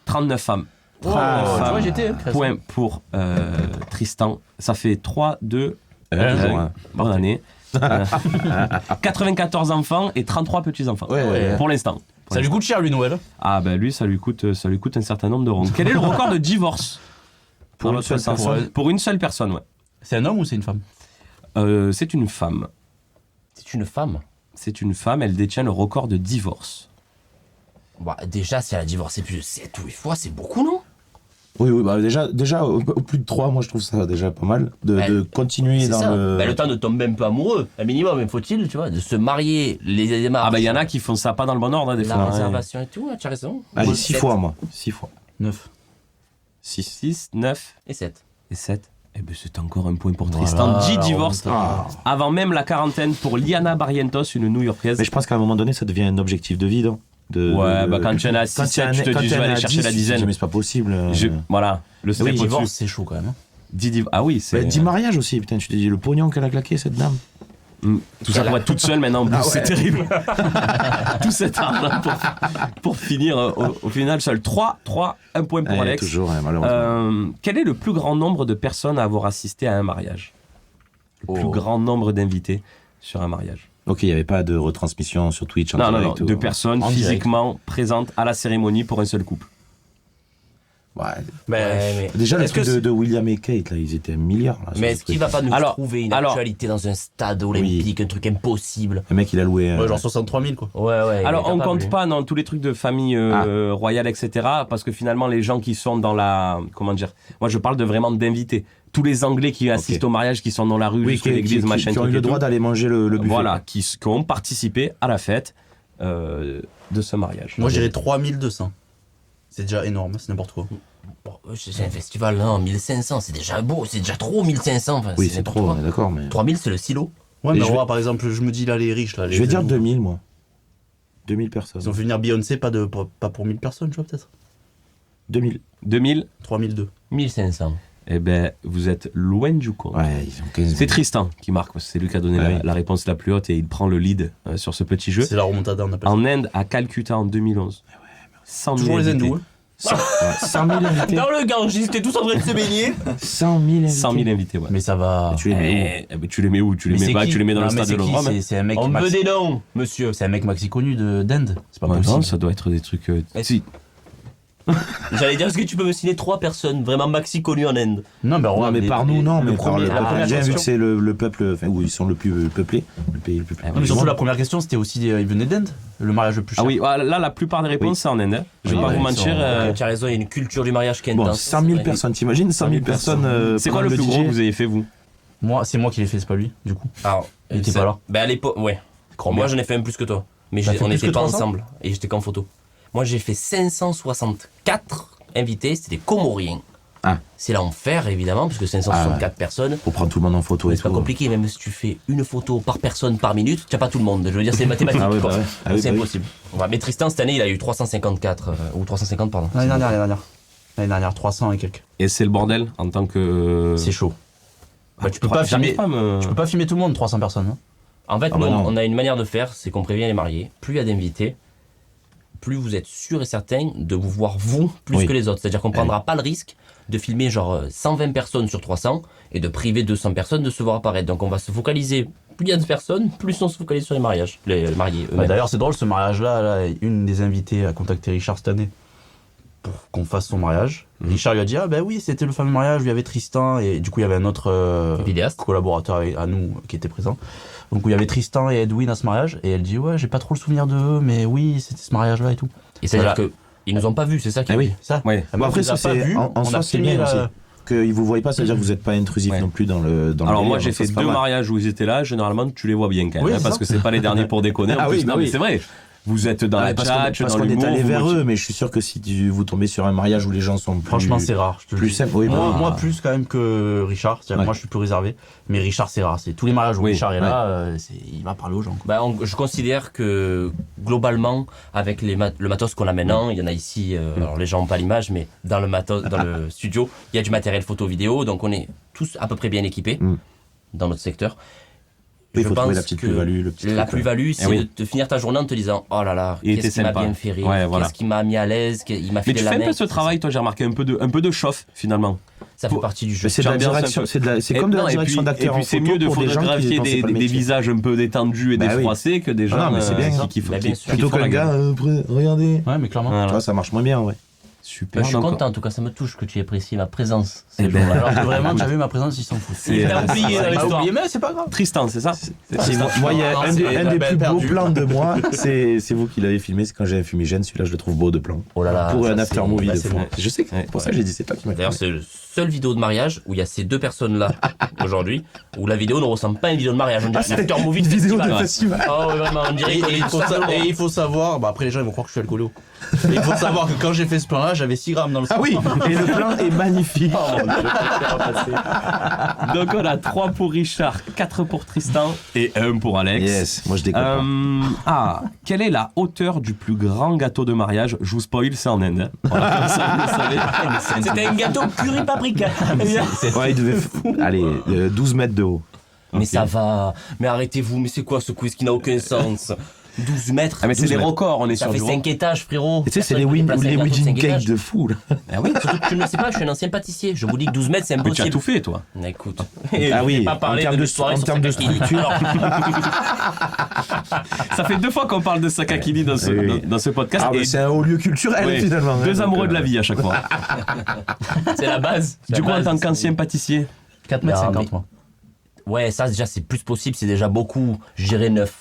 39 femmes. Oh, 39 tu femmes. vois, j'étais. Point pour Tristan. Ça fait 3, 2, Ouais. bonne année. 94 enfants et 33 petits-enfants. Ouais. Pour l'instant. Ça lui coûte cher, lui, Noël. Ah ben lui, ça lui coûte un certain nombre d'euros. Quel est le record de divorce Pour Dans une seule notre sens. personne. Pour une seule personne, ouais. C'est un homme ou c'est une femme? C'est une femme. C'est une femme. C'est une femme, elle détient le record de divorce. Bah, déjà, si elle a divorcé plus de 7 ou 8 fois, c'est beaucoup, non? Oui, bah déjà au plus de 3, moi je trouve ça déjà pas mal de continuer C'est dans ça. le. Bah, le temps de tomber un peu amoureux, un minimum, il faut-il, tu vois, de se marier, les démarches. Ah ben il y en a qui font ça pas dans le bon ordre, hein, des La fois. hein. réservation et tout, tu as raison. Allez, Moi, 6 sept. fois, moi. 6 fois. 9. 6, 9 Et 7. et 7. Eh ben c'est encore un point pour Tristan. 10 divorces. Avant même la quarantaine pour Liana Barrientos, une New-Yorkaise. Mais je pense qu'à un moment donné, ça devient un objectif de vie, non Ouais, bah quand tu en as 6, 7, tu te dis je vais aller chercher la dizaine. Mais c'est pas possible. Voilà, le step Oui, au-dessus. Divorce, c'est chaud quand même. 10 Ah oui, c'est... 10 mariages aussi, putain, tu te dis le pognon qu'elle a claqué, cette dame. Tout ça pour être toute seule maintenant, en plus, Ah ouais. c'est terrible. Tout cet argent pour finir au final seul. 3, 1 point pour Alex. Toujours, ouais, malheureusement. Quel est le plus grand nombre de personnes à avoir assisté à un mariage? Le plus grand nombre d'invités sur un mariage. Ok, il n'y avait pas de retransmission sur Twitch en Non, direct. de personnes En direct. physiquement présentes à la cérémonie pour un seul couple. Ouais. Mais Déjà, le Est-ce truc que de William et Kate, là, ils étaient un milliard. Là, sur Mais le est-ce qu'il truc. va pas nous Alors- trouver une alors- actualité dans un stade olympique, un truc impossible? Le mec, il a loué. Ouais, genre 63 000, quoi. Ouais. Alors, il est on capable, compte lui. pas dans tous les trucs de famille royale, etc. Parce que finalement, les gens qui sont dans la... Comment dire? Moi, je parle de vraiment d'invités. Tous les Anglais qui assistent au mariage, qui sont dans la rue, Oui, jusqu'à l'église, machin, qui ont eu truc le et droit tout. d'aller manger le buffet. Voilà, qui ont participé à la fête de ce mariage. Moi, j'irais 3200. C'est déjà énorme, c'est n'importe quoi. Bon, c'est un festival, non, 1500, c'est déjà beau, c'est déjà trop 1500. Enfin, Oui, c'est trop, on est d'accord, mais. 3000, c'est le silo. Ouais, Et mais je moi, par exemple, je me dis là, les riches, là. Je vais dire 2000, moi. 2000 personnes. Ils ont fait venir Beyoncé, pas pour 1000 personnes, tu vois, peut-être. 2000. 2000, 3002. 1500. eh ben, vous êtes loin du compte. Ouais, ils ont 15 C'est Tristan qui marque, parce que c'est lui qui a donné Ouais. la réponse la plus haute et il prend le lead sur ce petit jeu. C'est la remontada, on appelle ça. En Inde, à Calcutta en 2011. 100 000 Toujours les invités. hindous. Hein. 100 000 invités. Dans le Gange, ils étaient tous en train de se baigner. 100 000 invités. 100 000 invités, ouais. Mais ça va. Tu les mets Eh ben, tu les mets où? Tu les Mais mets c'est pas, qui tu les mets dans Non, le mais stade de c'est qui Rome. C'est un mec On veut maxi- des noms, monsieur. C'est un mec maxi connu d'Inde. C'est pas Non, possible. ça doit être des trucs. Si. J'allais dire, est-ce que tu peux me signer 3 personnes vraiment maxi connues en Inde? Non, mais, Non, mais par nous, non, mais par premier, le la peuple première indien, vu question. que c'est le peuple, enfin, où ils sont le plus peuplé, le pays le plus peuplé. Non, mais surtout la première question, c'était aussi ils venaient d'Inde, le mariage le plus cher. Ah oui, là, la plupart des réponses, c'est en Inde. Hein. Je vais Oui, pas ouais, vous ils mentir. sont- Tu as raison, il y a une culture du mariage qui est Bon, intense. 100 000 C'est- personnes, t'imagines 100 000 personnes. C'est quoi le plus gros que vous avez fait, vous? C'est moi qui l'ai fait, c'est pas lui, du coup. Alors, Il était c'est- pas là. Ben à l'époque, ouais. Moi j'en ai fait un plus que toi. Mais T'as fait on plus n'était que pas 300? ensemble. Et j'étais qu'en photo. Moi j'ai fait 564 invités, c'était des Comoriens. Ah. C'est l'enfer évidemment, parce que 564 personnes. Faut prendre tout le monde en photo et C'est pas tout. compliqué, même si tu fais une photo par personne par minute, tu n'as pas tout le monde. Je veux dire, c'est mathématique. Ah oui, quoi. bah ouais. Ah oui, C'est bah oui. impossible. Ouais, mais Tristan, cette année, il a eu 354, ou 350, pardon. L'année dernière, 300 et quelques. Et c'est le bordel en tant que. C'est chaud. Bah, tu peux J'arrive pas filmer. pas à me- Tu peux pas filmer tout le monde, 300 personnes. Hein. En fait, Ah bah nous, non. on a une manière de faire, c'est qu'on prévient les mariés. Plus il y a d'invités, plus vous êtes sûr et certain de vous voir vous plus Oui. que les autres. C'est-à-dire qu'on ne prendra pas le risque de filmer genre 120 personnes sur 300 et de priver 200 personnes de se voir apparaître. Donc on va se focaliser, plus il y a de personnes, plus on se focalise sur les mariages, les mariés Bah, eux-mêmes. D'ailleurs, c'est drôle ce mariage-là. Là, une des invitées a contacté Richard cette année pour qu'on fasse son mariage. Richard lui a dit: ah ben oui, c'était le fameux mariage où il y avait Tristan, et du coup il y avait un autre Vidéaste. collaborateur à nous qui était présent. Donc où il y avait Tristan et Edwin à ce mariage, et elle dit: ouais, j'ai pas trop le souvenir d'eux, mais oui, c'était ce mariage-là et tout. Et c'est-à-dire Voilà. qu'ils nous ont pas vus, c'est ça qui Ah oui. Ça. Ouais. Ah, moi, Après, on les a ça, pas c'est vus, en on soi, a c'est filmé bien la- aussi. Qu'ils vous voient pas, c'est-à-dire que vous n'êtes pas intrusif Ouais. non plus dans le. Alors moi délire, j'ai donc ça, fait c'est pas 2 mal. mariages où ils étaient là, généralement tu les vois bien quand même, Oui, hein, c'est parce ça. que c'est pas les derniers pour déconner. En Ah plus, oui, non, bah mais oui. c'est vrai. Vous êtes dans Ah, la parce chat, qu'on dans est l'humour. allé vous vers motivez. eux, mais je suis sûr que si vous tombez sur un mariage où les gens sont plus. Franchement, c'est rare. Je te le plus dis. simple. Oui, Moi, bah, moi, plus quand même que Richard. C'est-à-dire que Ouais. moi, je suis plus réservé. Mais Richard, c'est rare. C'est tous les mariages où Oui, Richard est ouais. là, il va parler aux gens. quoi. Bah, je considère que globalement, avec le matos qu'on a maintenant, il y en a ici, alors les gens n'ont pas l'image, mais dans le matos, dans le studio, il y a du matériel photo-vidéo, donc on est tous à peu près bien équipés Mm. dans notre secteur. Il Je faut trouver pense la petite que plus-value, le petit la truc, plus-value, c'est oui. de finir ta journée en te disant: oh là là, Il était qu'est-ce qui m'a sympa. bien fait rire, Ouais, voilà. qu'est-ce qui m'a mis à l'aise, il m'a Mais filé tu la fais un main. peu ce travail, toi, j'ai remarqué un peu de chauffe finalement. Ça fait partie du jeu. Mais c'est de la J'ambiance un direction, peu. c'est comme de la direction d'acteur Et en puis c'est photo mieux de pour des gens qui photographier pensaient pas le des métier. visages un peu détendus et Bah oui. défroissés que des gens non, mais c'est bien, qui Bah, bien qui- sûr. qui Plutôt font la qu'un gars, regardez. Ouais, mais clairement. Voilà. Tu vois, ça marche moins bien, ouais. Super. Bah, je suis donc, content, en tout cas, ça me touche que tu aies apprécié ma présence. Eh ces ben, jours-là. Alors que vraiment, tu as vu ma présence, ils s'en foutent. C'est- Il a oublié dans Ah, l'histoire. oublié, mais c'est pas grave. Tristan, c'est ça Moi, il y a Non, un c'est des la plus belle beaux perdue. plans de moi, c'est vous qui l'avez filmé, c'est quand j'ai un fumigène, celui-là je le trouve beau de plan. Oh là là. Pour ça, un after c'est- movie bah, de c'est fou. vrai. Je sais que Ouais. c'est pour ça que j'ai dit c'est toi qui m'as D'ailleurs, c'est le seul vidéo de mariage où il y a ces deux personnes-là aujourd'hui, où la vidéo ne ressemble pas à une vidéo de mariage. On dirait un after movie de vidéo de festival. festival. Oh, ouais, vraiment, on dirait qu'on est tous à Et il faut savoir, bah après les gens ils vont croire que je suis alcoolo. Et il faut savoir que quand j'ai fait ce plan-là, j'avais 6 grammes dans le sang. Ah oui, et le plan est magnifique. Donc on a 3 pour Richard, 4 pour Tristan et 1 pour Alex. Yes, moi je déconne pas. Quelle est la hauteur du plus grand gâteau de mariage? Je vous spoil, c'est en Inde. Hein. Voilà, comme ça, vous le savez. C'était un gâteau curry paprika. Ouais, il devait. Allez, 12 mètres de haut. Mais Ok. ça va. Mais arrêtez-vous, mais c'est quoi ce quiz qui n'a aucun sens? 12 mètres. Ah mais c'est 12 des mètres. records, on est Ça sur fait du 5 étages, frérot. Et tu sais, c'est les Personne ne peut placer un gâteau de wedding 5 cake étages. de fou, là. Ah oui, Surtout que tu ne le sais pas, je suis un ancien pâtissier. Je vous dis que 12 mètres, c'est mais tu as impossible. tout fait, toi. Écoute. Ah oui, pas en parler termes de soirée en sur termes de Sakakini. structure. Ça fait 2 fois qu'on parle de Sakakini dans ce, Oui. dans ce podcast. Ah, mais et c'est un haut lieu culturel, ouais, finalement. 2 hein, amoureux donc, de la vie à chaque fois. C'est la base. Du coup, en tant qu'ancien pâtissier, 4 mètres Non, 50 mais- moi. Ouais, ça déjà c'est plus possible, c'est déjà beaucoup. Je dirais 9.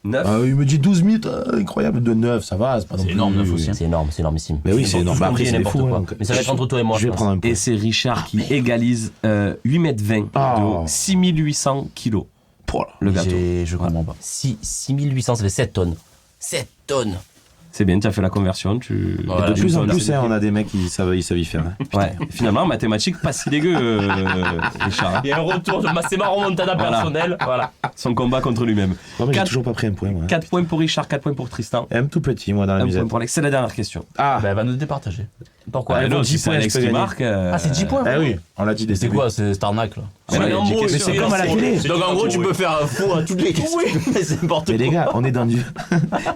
9. Il me dit 12 minutes, incroyable, de 9, ça va, c'est pas non plus. énorme, 9 aussi, hein. C'est énorme, c'est énormissime. Mais oui, c'est Tout énorme. ce qu'on Après, dit est c'est des n'importe fous, quoi. hein, donc, Mais ça va être entre toi et moi, Je vais pense. prendre un point. Et c'est Richard qui égalise 8 mètres 20 Oh. de 6800 kilos. Le gâteau. Je comprends pas. 6800, ça fait 7 tonnes. 7 tonnes. C'est bien, tu as fait la conversion. Voilà, De plus en plus, c'est on a des mecs qui savent y faire. Hein. Ouais. Finalement, mathématiques, pas si dégueu, Richard. hein. Il y a un retour c'est ma remontada personnelle. Voilà. Son combat contre lui-même. Ouais, mais j'ai 4 toujours pas pris un point, moi. 4 points pour Richard, 4 points pour Tristan. Un tout petit, moi, dans la 1 musette. point pour Alex. C'est la dernière question. Ah, Bah, elle va nous départager. Pourquoi Ah, non, bon, si 10 c'est points, Alex je peux qui gagner. marque. Ah, c'est 10 points. ah oui, on l'a dit dès le C'est début. quoi, c'est cette arnaque là? Ouais, mais en gros, mais c'est comme à la télé. Donc en gros, tu peux faire faux à toutes les questions. C'est n'importe Mais quoi. les gars, on est dans du.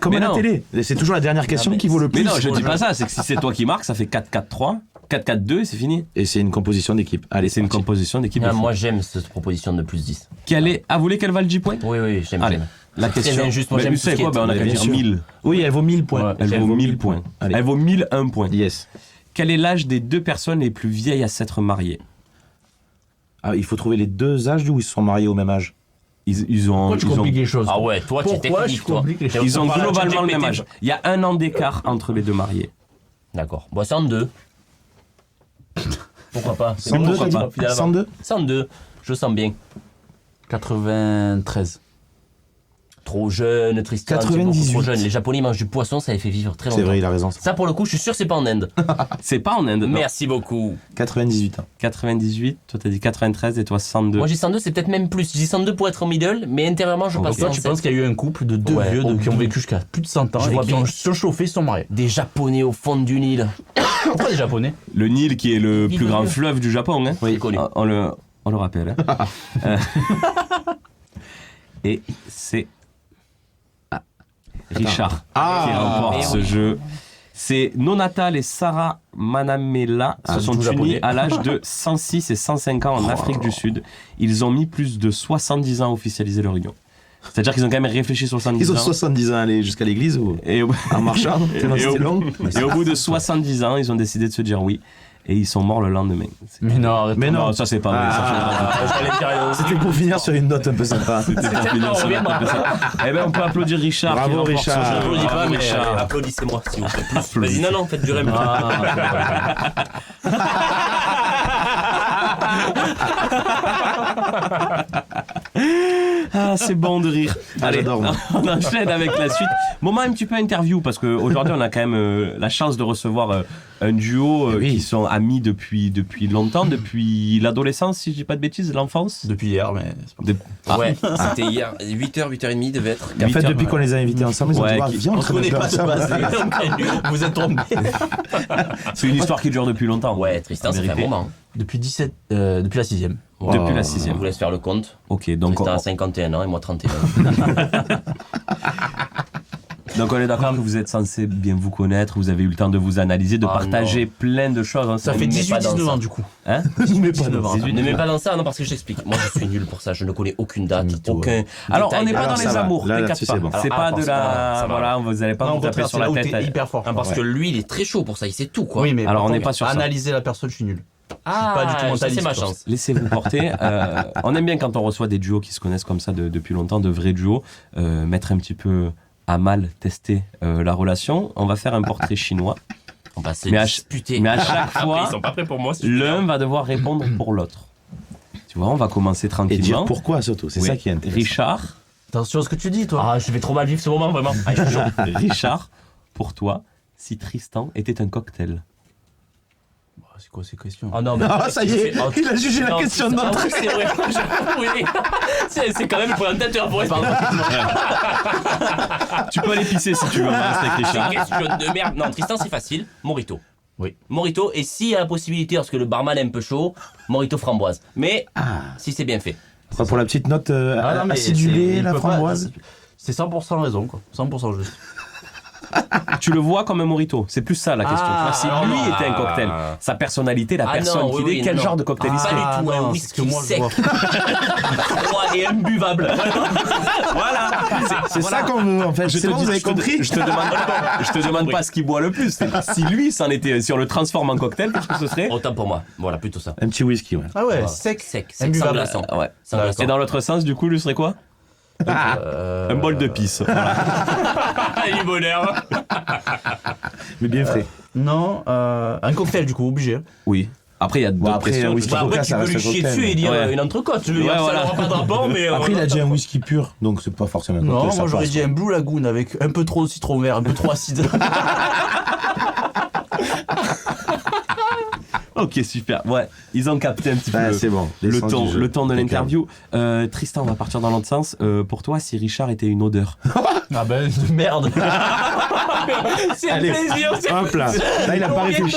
Comme Mais à la non. télé. C'est toujours la dernière question qui vaut le Mais plus. non, je dis pas ça. C'est que si c'est toi qui marques, ça fait 4-4-3, 4-4-2 et c'est fini. Et c'est une composition d'équipe. Allez, C'est une parti. composition d'équipe. de Ah, fou. moi, j'aime cette proposition de plus 10. Ah, vous voulez qu'elle vaille 10 points? Oui, j'aime. Allez, j'aime. la C'est très question. injuste, moi, Mais j'aime vous tout savez ce qui quoi? est- On a qu'à bien dire sûr. 1000. Oui, elle vaut 1000 points. Ouais. Elle vaut 1000 points. Allez. Elle vaut 1001 points. Yes. Quel est l'âge des 2 personnes les plus vieilles à s'être mariées? Ah, il faut trouver les deux âges où ils se sont mariés au même âge. Ils ont. Pourquoi tu ils ont- compliques les choses? Ah ouais, toi, tu es Pourquoi technique, je toi. complique les choses? Ils ont Voilà, globalement le ChatGPT. même âge. Il y a 1 an d'écart entre les 2 mariés. D'accord. Bon, 102. Pourquoi pas? 102, Pourquoi t'as dit pas, finalement. 102 102. Je sens bien. 93. Trop jeune, Tristan. c'est beaucoup 98. Trop jeune. Les Japonais mangent du poisson, ça les fait vivre très C'est longtemps. vrai, il a raison. Ça, pour le coup, je suis sûr que c'est pas en Inde. C'est pas en Inde. non. Merci beaucoup. 98 ans. 98, toi t'as dit 93 et toi 102. Moi, j'ai 102, c'est peut-être même plus. J'ai 102 pour être au middle, mais intérieurement, je Donc passe toi, tu 107. penses qu'il y a eu un couple de deux Ouais, vieux au qui ont bout. vécu jusqu'à plus de 100 ans Je et vois qui bien. ont se chauffé, se sont mariés. Des Japonais au fond du Nil. Pourquoi des Japonais? Le Nil qui est le Vive plus grand le- fleuve du Japon. Hein. Oui, connu. On le rappelle. Hein. Et c'est Richard qui remporte mais ce oui. jeu. C'est Nonatal et Sarah Manamela se sont tout unis japonais. à l'âge de 106 et 105 ans en Afrique du Sud. Ils ont mis plus de 70 ans à officialiser leur union. C'est-à-dire qu'ils ont quand même réfléchi 70 Ils ont ans. 70 ans à aller jusqu'à l'église ou Et au, en marchant tellement et au- c'était long. et au bout de 70 ans, ils ont décidé de se dire oui. Et ils sont morts le lendemain. Mais non, arrête. Mais non. Ça c'est pas vrai. ça, C'était pour finir sur une note un peu sympa. C'était pour finir sur la table. Eh ben, on peut applaudir Richard. Bravo, qui remporte Richard. ce jeu. J'applaudis pas, Bravo, mais Richard. applaudissez-moi si vous plaît. Plus. Vas-y, non, faites durer. Ah, c'est bon de rire. Allez, j'adore, moi. on enchaîne avec la suite. Moment un petit peu interview, parce qu'aujourd'hui, on a quand même la chance de recevoir un duo Oui. qui sont amis depuis longtemps, depuis l'adolescence, si je dis pas de bêtises, l'enfance. Depuis hier, mais c'est pas De- Ah, Ouais, c'était hier. 8h, 8h30 devait être. Et en fait, 8 heures, depuis qu'on les a invités ensemble, ils ont Ouais, dit ah, qui- viens, on se connaît met pas de ensemble. base, les gars. Vous êtes trompés. c'est une histoire qui dure depuis longtemps. Ouais, Tristan, En ça fait un vérité. moment. Depuis depuis la 6ème. Depuis la Je 6ème. vous laisse faire le compte. Ok, donc Tristan on, a 51 ans et moi 31. donc on est d'accord que vous êtes censé bien vous connaître, vous avez eu le temps de vous analyser, de Ah, partager plein de choses. hein. Ça fait Mais pas dans 18-19 ça. ans du coup. Hein 19 ans. Ne mets pas dans ça, non, parce que je t'explique. Moi, je suis nul pour ça. Je ne connais aucune date, Mytho, aucun. Alors, détail. on n'est pas Alors, dans ça les va. amours, Là, t'inquiète là-dessus, pas. c'est bon. C'est Alors, pas parce de que ça la. va. Voilà, vous n'allez pas Non, au vous taper contraire, sur c'est la là où tête. t'es hyper fort. Ah, parce que lui, il est très chaud pour ça. Il sait tout, quoi. Oui, mais Alors, par on n'est contre, pas sur ça. analyser la personne, je suis nul. Ah, pas du tout ça, mentaliste, c'est ma quoi. chance. Laissez-vous porter. On aime bien quand on reçoit des duos qui se connaissent comme ça depuis longtemps, de vrais duos, mettre un petit peu à mal, tester la relation. On va faire un portrait chinois. On va se Mais à, disputer. mais à chaque fois, Ils sont pas prêts pour moi. si je veux l'un dire. va devoir répondre pour l'autre. Tu vois, on va commencer Et tranquillement. dire pourquoi surtout, c'est Oui. ça qui est intéressant. Richard, Attention à ce que tu dis, toi. Ah, je vais trop mal vivre ce moment, vraiment. Ah, je suis chaud. Richard, pour toi, si Tristan était un cocktail. C'est quoi ces questions? Oh non, mais Ah, ça y est, il a jugé la question de notre. notre. C'est vrai, oui. C'est quand même le présentateur pour répondre. Tu peux aller pisser si tu veux, on va rester avec C'est une Richard. question de merde. Non, Tristan, c'est facile. Morito. Oui. Morito, et s'il y a la possibilité, parce que le barman est un peu chaud, Morito framboise. Mais si c'est bien fait. Pour la petite note Ah non, mais acidulée, il la peut pas- framboise. C'est 100% raison, quoi. 100% juste. Tu le vois comme un morito. C'est plus ça la question. Ah, Tu vois, si lui était un cocktail, sa personnalité, la Ah personne non, qu'il oui, est, quel non. genre de cocktail il Pas serait du tout, un non, whisky c'est ce que moi, je sec. vois. Froid et imbuvable. Voilà. C'est ça qu'on veut en fait. C'est bon, vous avez compris. Je te demande pas ce qu'il boit le plus. Si lui, si on le transforme en cocktail, qu'est-ce que ce serait Autant pour moi. Voilà, plutôt ça. Un petit whisky, ouais. Ah ouais, Voilà. sec. Sec, sans Imbuvable. glaçon. Ouais. Sans glaçon. Et dans l'autre sens, du coup, lui serait quoi Un bol de pisse. Voilà. Du bonheur. Mais bien fait. Non, un cocktail du coup, obligé. Oui. Après, il y a d'autres après, questions. whisky Bah, après, coca, tu ça peux reste lui chier cocktail, dessus et dire Ouais. une entrecôte. Je veux dire, Ouais, ça voilà. n'aura pas de rapport, mais. Après, il a dit un whisky pur, donc c'est pas forcément un Non, cocktail, ça moi j'aurais passe, dit quoi. un Blue Lagoon avec un peu trop de citron vert, un peu trop acide. Ok, super. Ouais, ils ont capté un petit peu Ouais, c'est bon. le l'essence temps, du jeu. le temps de C'est l'interview. Tristan, on va partir dans l'autre sens. Pour toi, si Richard était une odeur. Ah ben, de merde. C'est un Allez. plaisir, c'est Hop là, là il a pas réfléchi.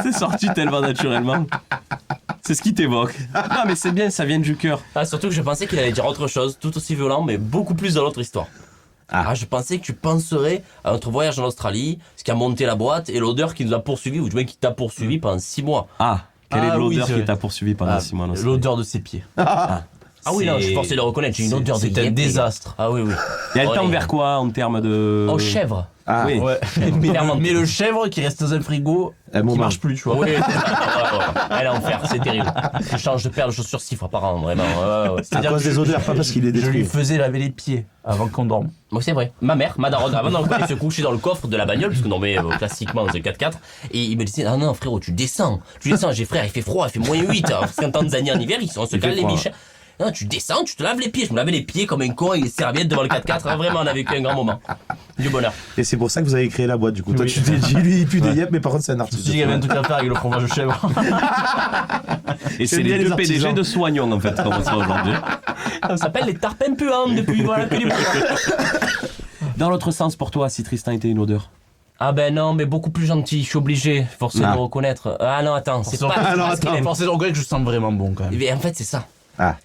C'est sorti tellement naturellement. C'est ce qui t'évoque. Non, mais c'est bien, ça vient du cœur. Ah, surtout que je pensais qu'il allait dire autre chose, tout aussi violent, mais beaucoup plus dans l'autre histoire. Ah. Je pensais que tu penserais à notre voyage en Australie, ce qui a monté la boîte et l'odeur qui nous a poursuivis, ou du moins qui t'a poursuivi pendant 6 mois. Ah, quelle est Ah, oui, l'odeur c'est qui vrai. t'a poursuivi pendant 6 mois dans ce L'odeur de ses pieds. Ah oui, non, je suis forcé de le reconnaître, j'ai une odeur de C'est un yep, désastre. Ah oui, oui. Et elle Oh, tend les- vers quoi en termes de. Oh, chèvre. Ah, Oui. Ouais. mais le chèvre qui reste dans un frigo, un qui moment. marche plus, tu vois. Oui, c'est ça. Ouais. Elle est en fer, c'est terrible. Je change de paire de chaussures 6 fois par an, vraiment. Ouais. À C'est-à-dire cause que des odeurs, pas parce qu'il est Je lui détruit. faisais laver les pieds avant qu'on dorme. Moi, c'est vrai. Ma mère, ma daronne, avant d'aller se coucher dans le coffre de la bagnole, parce que non, mais classiquement, c'est 4x4, et il me disait, ah non, frérot, tu descends. J'ai frère, il fait froid, il fait moins 8. Parce qu'en Tanzanie, en hiver, on se Il cale fait les froid. biches. Non, tu descends, tu te laves les pieds. Je me lavais les pieds comme un con avec des serviettes devant le 4x4. Ah, vraiment, on a vécu un grand moment. Du bonheur. Et c'est pour ça que vous avez créé la boîte, du coup. Toi, Oui. tu t'es dit, lui, il pue des yep, mais par contre, c'est un Je me artiste. suis dit qu'il y avait un truc à faire avec le fromage de chèvre. Et c'est J'aime bien les les deux PDG artisans. de Soignon, en fait, qu'on reçoit aujourd'hui. Ça s'appelle les tarpins puants depuis, voilà, que du bonheur. Dans l'autre sens, pour toi, si Tristan était une odeur. Ah ben non, mais beaucoup plus gentil, je suis obligé, forcé de Ah. le reconnaître. Ah non, attends, c'est pas... Alors, c'est pas ce qu'il attends. aime. Forcé de reconnaître que je sens vraiment bon quand même. Mais en fait, c'est ça. Ah,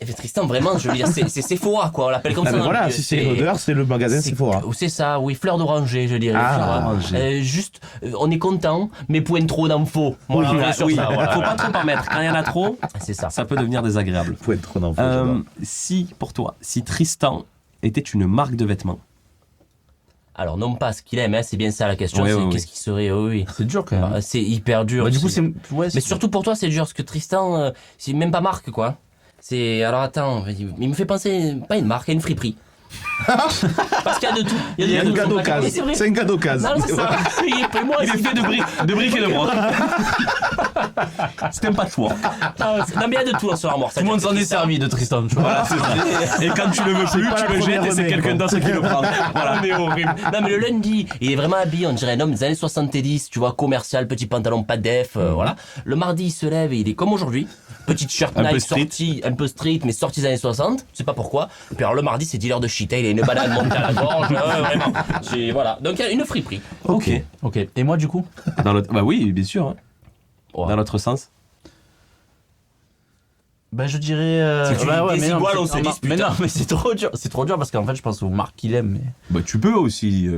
Et puis Tristan, vraiment, je veux dire, c'est Sephora, quoi, on l'appelle comme ah ça. ben dans le voilà, milieu. si c'est une odeur, c'est le magasin Sephora. C'est ça, oui, fleur d'oranger, je dirais. Ah, fleur, oranger. juste, on est content, mais point trop d'infos. Voilà, on est sur ça, voilà. Faut pas trop en mettre. Quand il y en a trop, C'est ça. ça peut devenir désagréable. Faut être trop d'enfant, j'adore. Si, pour toi, si Tristan était une marque de vêtements. Alors, non pas ce qu'il aime, hein, c'est bien ça la question, Oui, c'est oui, qu'est-ce qui serait, oui. C'est dur quand même. Ah, c'est hyper dur. Bah, du coup, c'est. Ouais, Mais surtout pour toi, c'est dur, parce que Tristan, c'est même pas marque, quoi. C'est. Alors attends, il me fait penser, pas une marque, à une friperie. Parce qu'il y a de tout. Il y a de un tout. gars Mais d'occasion. c'est vrai. C'est un gars d'occasion. Non, c'est ça. Il est moi, Il est fait de briques et de broc. C'était un patchwork. Non, mais il y a de tout dans ce armoire. Tout le monde s'en est servi de Tristan, tu vois. Voilà, c'est ça. Et quand tu le veux plus, pas la tu le jettes première et c'est remain, quelqu'un quoi. d'autre qui le prend. Voilà. Mais horrible. Non, mais le lundi, il est vraiment habillé, on dirait un homme des années 70, tu vois, commercial, petit pantalon, pas def, voilà. Le mardi, il se lève et il est comme aujourd'hui. Petite shirt Un peu Nike street. sortie, un peu street, mais sortie des années 60. Je sais pas pourquoi. Et puis alors, le mardi, c'est dealer de shit. Il a une banane montée à la gorge. Vraiment. Voilà. Donc, il y a une friperie. Ok. Ok. Et moi, du coup Dans l'autre, bah oui, bien sûr. hein. Ouais. Dans l'autre sens. Bah, je dirais. Si tu bah, dis des iguales, mais on c'est- se non, dispute. Mais non, mais c'est trop dur. C'est trop dur parce qu'en fait, je pense aux marques qu'il aime. Mais... Bah tu peux aussi.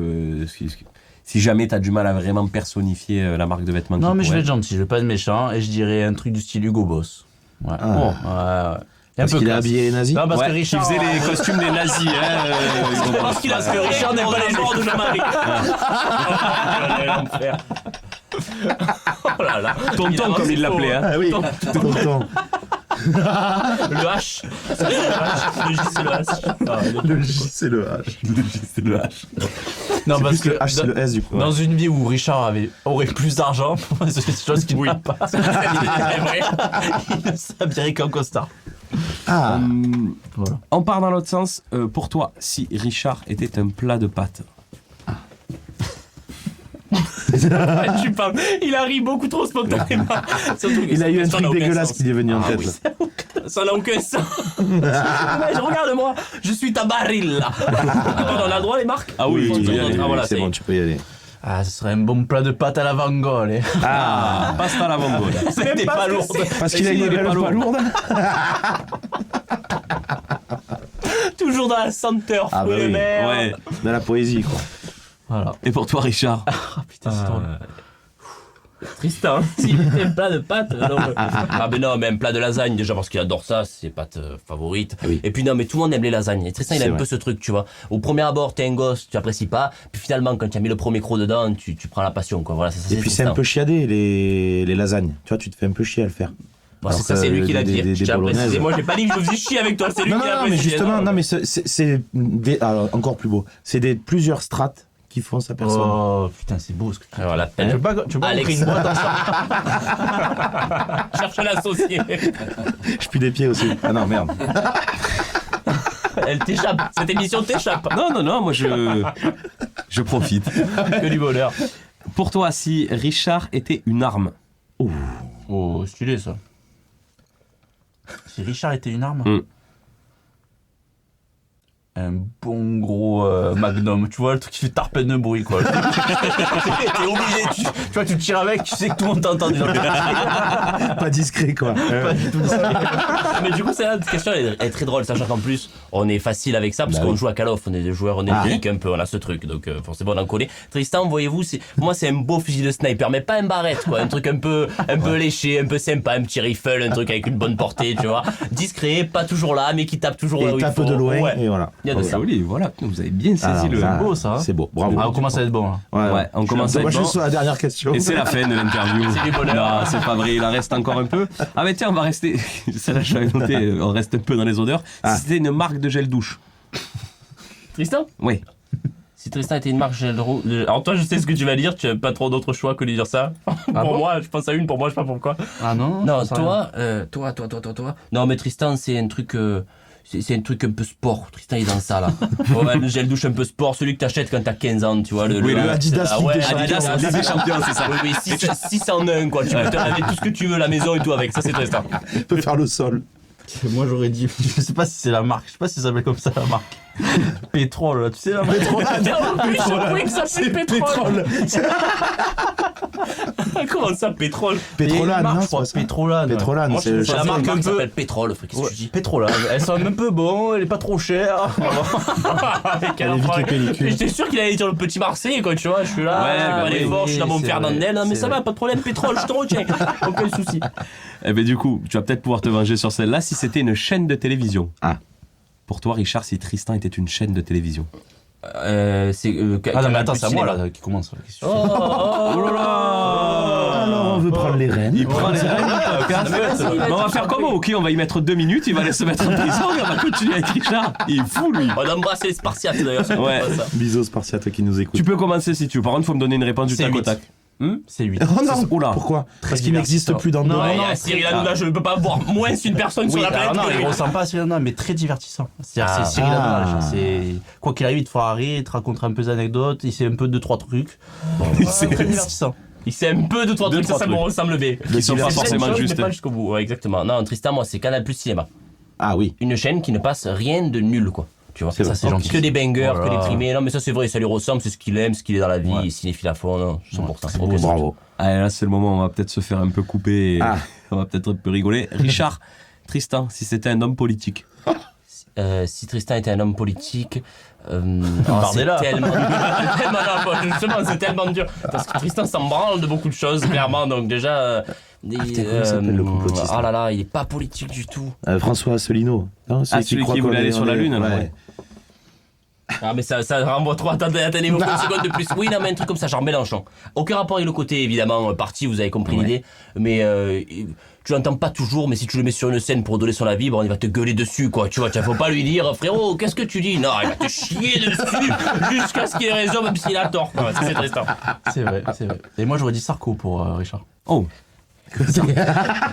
Si jamais t'as du mal à vraiment personnifier la marque de vêtements. Non, qu'il mais je vais pourrait. être gentil, je vais pas être méchant et je dirais un truc du style Hugo Boss. Ouais. Ah. Ouais, ouais. Et un Parce peu qu'il a classe. habillé les nazis. Non, parce Ouais, que Richard. qui faisait les costumes des nazis. C'est parce qu'il a ce que Richard n'est pas les joueurs de Jean-Marie. L'enfer. Oh là là. Tonton, comme il l'appelait. Hein. Ah oui, tonton. Le H. Le J, c'est le H. Le J, c'est le H. C'est le H. Non, C'est parce plus que le H, c'est le S, du coup. dans une vie où Richard aurait plus d'argent, c'est quelque chose qu'il n'a pas. C'est vrai. Il ne s'habillerait qu'en costard. Ah, Voilà. On part dans l'autre sens. Pour toi, si Richard était un plat de pâtes. Tu parles. Il a ri beaucoup trop spontanément. Surtout que il a eu un ça n'a truc aucun dégueulasse sens. qui lui est venu en Ah tête. oui. là. Ça n'a aucun sens. Mais regarde-moi, je suis ta barilla. Pardon, on a le droit les marques Ah oui, Oui, tu peux y allez, aller. Ah, voilà, c'est ça y bon, est. tu peux y aller. Ah, ce serait un bon plat de pâtes à la vangole. Ah, pasta à la vongole. C'était pas pas ce que lourd. Parce qu'il a s'il une avait gueule pas pas lourd. lourde. Toujours dans la senteur, Ah bah fruits et oui. mer. Ouais. De la poésie, quoi. Voilà. Et pour toi, Richard. Ah putain, c'est drôle. Tristan, s'il était un plat de pâtes. Ah ben non, mais un plat de lasagne déjà parce qu'il adore ça, c'est ses pâtes favorites. Oui. Et puis non, mais tout le monde aime les lasagnes. Et Tristan, il a C'est un vrai. peu ce truc, tu vois. Au premier abord, t'es un gosse, tu apprécies pas. Puis finalement, quand tu as mis le premier croc dedans, tu prends la passion, quoi. Voilà, Et puis c'est un peu chiadé, les lasagnes. Tu vois, tu te fais un peu chier à le faire. Bon, Alors c'est ça, que c'est lui qui l'a dit. des Je tiens à bolognaise. préciser. Moi, j'ai pas dit que je me faisais chier avec toi, c'est lui Non, qui l'a non, mais précisé. justement, non, mais c'est alors, encore plus beau. C'est des plusieurs strates qui font sa personne. Oh putain, c'est beau ce que tu Alors, Tu veux pas Alex. créer une boîte ensemble? Cherche l'associé. Je pue des pieds aussi. Ah non, merde. Elle t'échappe. Cette émission t'échappe. Non, moi je profite. Que du bonheur. Pour toi, si Richard était une arme, Oh, stylé ça. Si Richard était une arme, un bon gros magnum, tu vois, le truc qui fait tarpenne de bruit, quoi. T'es obligé, tu vois, tu tires avec, tu sais que tout le monde t'a entendu. Pas discret, quoi. Pas du tout discret. Mais du coup, cette question elle est très drôle, sachant qu'en plus, on est facile avec ça, parce qu'on joue à Call of, on est des joueurs, on est geek un peu, on a ce truc, donc forcément on en connaît. Tristan, voyez-vous, moi c'est un beau fusil de sniper, mais pas un barrette, quoi, un truc un peu léché, un peu sympa, un petit rifle, un truc avec une bonne portée, tu vois. Discret, pas toujours là, mais qui tape toujours là où Et il tape faut. de loin, Ouais. et voilà. Il y a de ça. joli, voilà, vous avez bien saisi Alors, le... ça, beau, ça, hein. C'est beau, bravo. Ah, on commence à être bon, là. Ouais, on commence à Moi, être je bon. suis sur la dernière question. Et c'est la fin de l'interview. C'est du bonheur. Non, c'est pas vrai, il en reste encore un peu. Ah mais tiens, on va rester... Celle-là, je l'avais noté, on reste un peu dans les odeurs. Ah. Si c'était une marque de gel douche. Tristan Oui. Si Tristan était une marque gel rouge. Alors toi, je sais ce que tu vas dire, tu n'as pas trop d'autres choix que de dire ça. Pour moi, je pense à une, pour moi, je sais pas pourquoi. Ah non? Non, je pense à toi. Non, mais Tristan, c'est un truc. C'est un truc un peu sport. Tristan, il est dans ça, là. Ouais, le gel douche un peu sport, celui que t'achètes quand t'as 15 ans, tu vois. Oui, le Adidas Ligue des Champions. Adidas Ligue des Champions, c'est ça. Oui, 601, quoi. Tu peux te laver tout ce que tu veux à la maison et tout avec. Ça, c'est Tristan. On peut faire le sol. Moi j'aurais dit, je sais pas si c'est la marque, je sais pas si ça s'appelle comme ça la marque. Pétrole, là, tu sais la marque Oui, que ça fait pétrole. Comment ça, pétrole? Pétrolane, marque, non, je c'est crois. pas ça. Pétrolane. Pétrolane, Moi, c'est c'est la marque un peu. s'appelle pétrole, frère. Qu'est-ce que tu dis? Pétrolane. Elle sent un peu bon, elle est pas trop chère. Elle évite les pellicules. J'étais sûr qu'il allait dire le petit Marseille, quoi, tu vois. Je suis là, Ouais, je bah vais aller oui, fort, je suis dans mon c'est Fernandel. vrai, Non, mais c'est ça va, vrai. pas de problème, pétrole, je te retiens. Aucun souci. Eh ben du coup, tu vas peut-être pouvoir te venger sur celle-là si c'était une chaîne de télévision. Ah. Pour toi, Richard, si Tristan était une chaîne de télévision. Ah non, mais attends, c'est à moi là qui commence. Qu'est-ce que tu fais Oh là là. Alors, on veut prendre les rênes. Il prend les rênes. Mais on va faire comment? Ok, on va y mettre 2 minutes, il va aller se mettre en prison et on va continuer avec Richard. Il est fou, lui. On a embrassé les Spartiates d'ailleurs. c'est Ouais. pas ça. Bisous Spartiate qui nous écoute. Tu peux commencer si tu veux. Par contre, il faut me donner une réponse du C'est tac au 8. tac. C'est 8. Oh non, Oula. pourquoi? Parce qu'il n'existe plus dans le Non, monde. il y a Cyril Hanouna, je ne peux pas voir moins une personne sur la planète. non, que il lui. ressemble pas à Cyril Hanouna, mais très divertissant. C'est-à-dire, c'est Cyril Ah. Hanouna. C'est quoi qu'il arrive, il te fera rire, il te racontera un peu des anecdotes, il sait un peu 2-3 trucs. C'est très divertissant. Il sait un peu de 3 Deux, trucs, trois ça me trucs. ressemble bien. Qui sont pas C'est forcément plein de choses, justes. mais pas jusqu'au bout. Ouais, exactement. Non, Tristan, moi, c'est Canal Plus Cinéma. Ah oui. Une chaîne qui ne passe rien de nul, quoi. Tu vois, C'est vrai. c'est gentil. Que des bangers, Voilà. que des primés. Non, mais ça, c'est vrai, ça lui ressemble, c'est ce qu'il aime, ce qu'il est dans la vie, Ouais. cinéphile à fond, non, 100%. C'est Aucun beau, doute. Bravo. Allez, là, c'est le moment où on va peut-être se faire un peu couper. Et Ah. On va peut-être un peu rigoler. Richard, Tristan, si c'était un homme politique. Si Tristan était un homme politique, Bardella. c'est tellement dur. Justement, c'est tellement dur. Parce que Tristan s'en branle de beaucoup de choses, clairement. Donc déjà, putain, comment il s'appelle, le complotiste, oh là là, il est pas politique du tout. François Asselineau. Non, celui croit qui qu'on voulait est- aller sur on la est- Lune, ouais. ouais. Ah mais ça renvoie trop. Attendez une seconde de plus. Oui, non mais un truc comme ça, genre Mélenchon. Aucun rapport avec le côté évidemment parti, vous avez compris l'idée. Mais tu l'entends pas toujours. Mais si tu le mets sur une scène pour donner son avis, bon, il va te gueuler dessus, quoi. Tu vois, faut pas lui dire frérot, qu'est-ce que tu dis? Non, il va te chier dessus jusqu'à ce qu'il ait raison, même s'il a tort. Quoi. Ça, c'est Tristan. C'est vrai, c'est vrai. Et moi j'aurais dit Sarko pour Richard. Oh.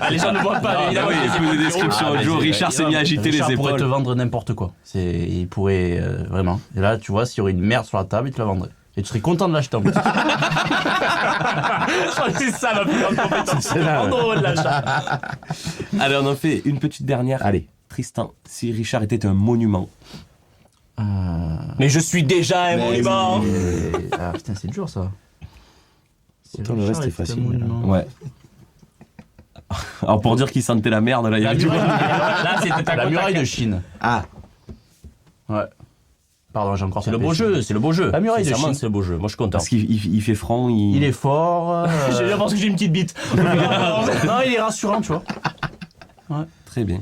Ah, les gens ne voient pas. Évidemment, oui, il y a c'est plus de pas description. bureau. Un jour, Richard s'est mis à agiter les Richard pourrait te épaules. vendre n'importe quoi. Il pourrait vraiment. Et là, tu vois, s'il y aurait une merde sur la table, il te la vendrait. Et tu serais content de l'acheter en plus. Je crois que c'est ça ma plus grande compétence. En gros de l'achat. Allez, on en fait une petite dernière. Allez. Tristan, si Richard était un monument. Mais je suis déjà un monument. Ah putain, c'est dur ça. Si Pourtant, le Richard reste est était un facile, monument. Ouais. Alors pour dire qu'il sentait la merde, là, il y La avait du muraille, Là, c'était ta la muraille de Chine. Ah. Ouais. Pardon, j'ai encore C'est le beau jeu, c'est le beau jeu. La muraille de Sincèrement, Chine. c'est le beau jeu. Moi, je suis content. Parce qu'il fait franc. Il est fort. Je pense que j'ai une petite bite. Non, il est rassurant, tu vois. Très bien.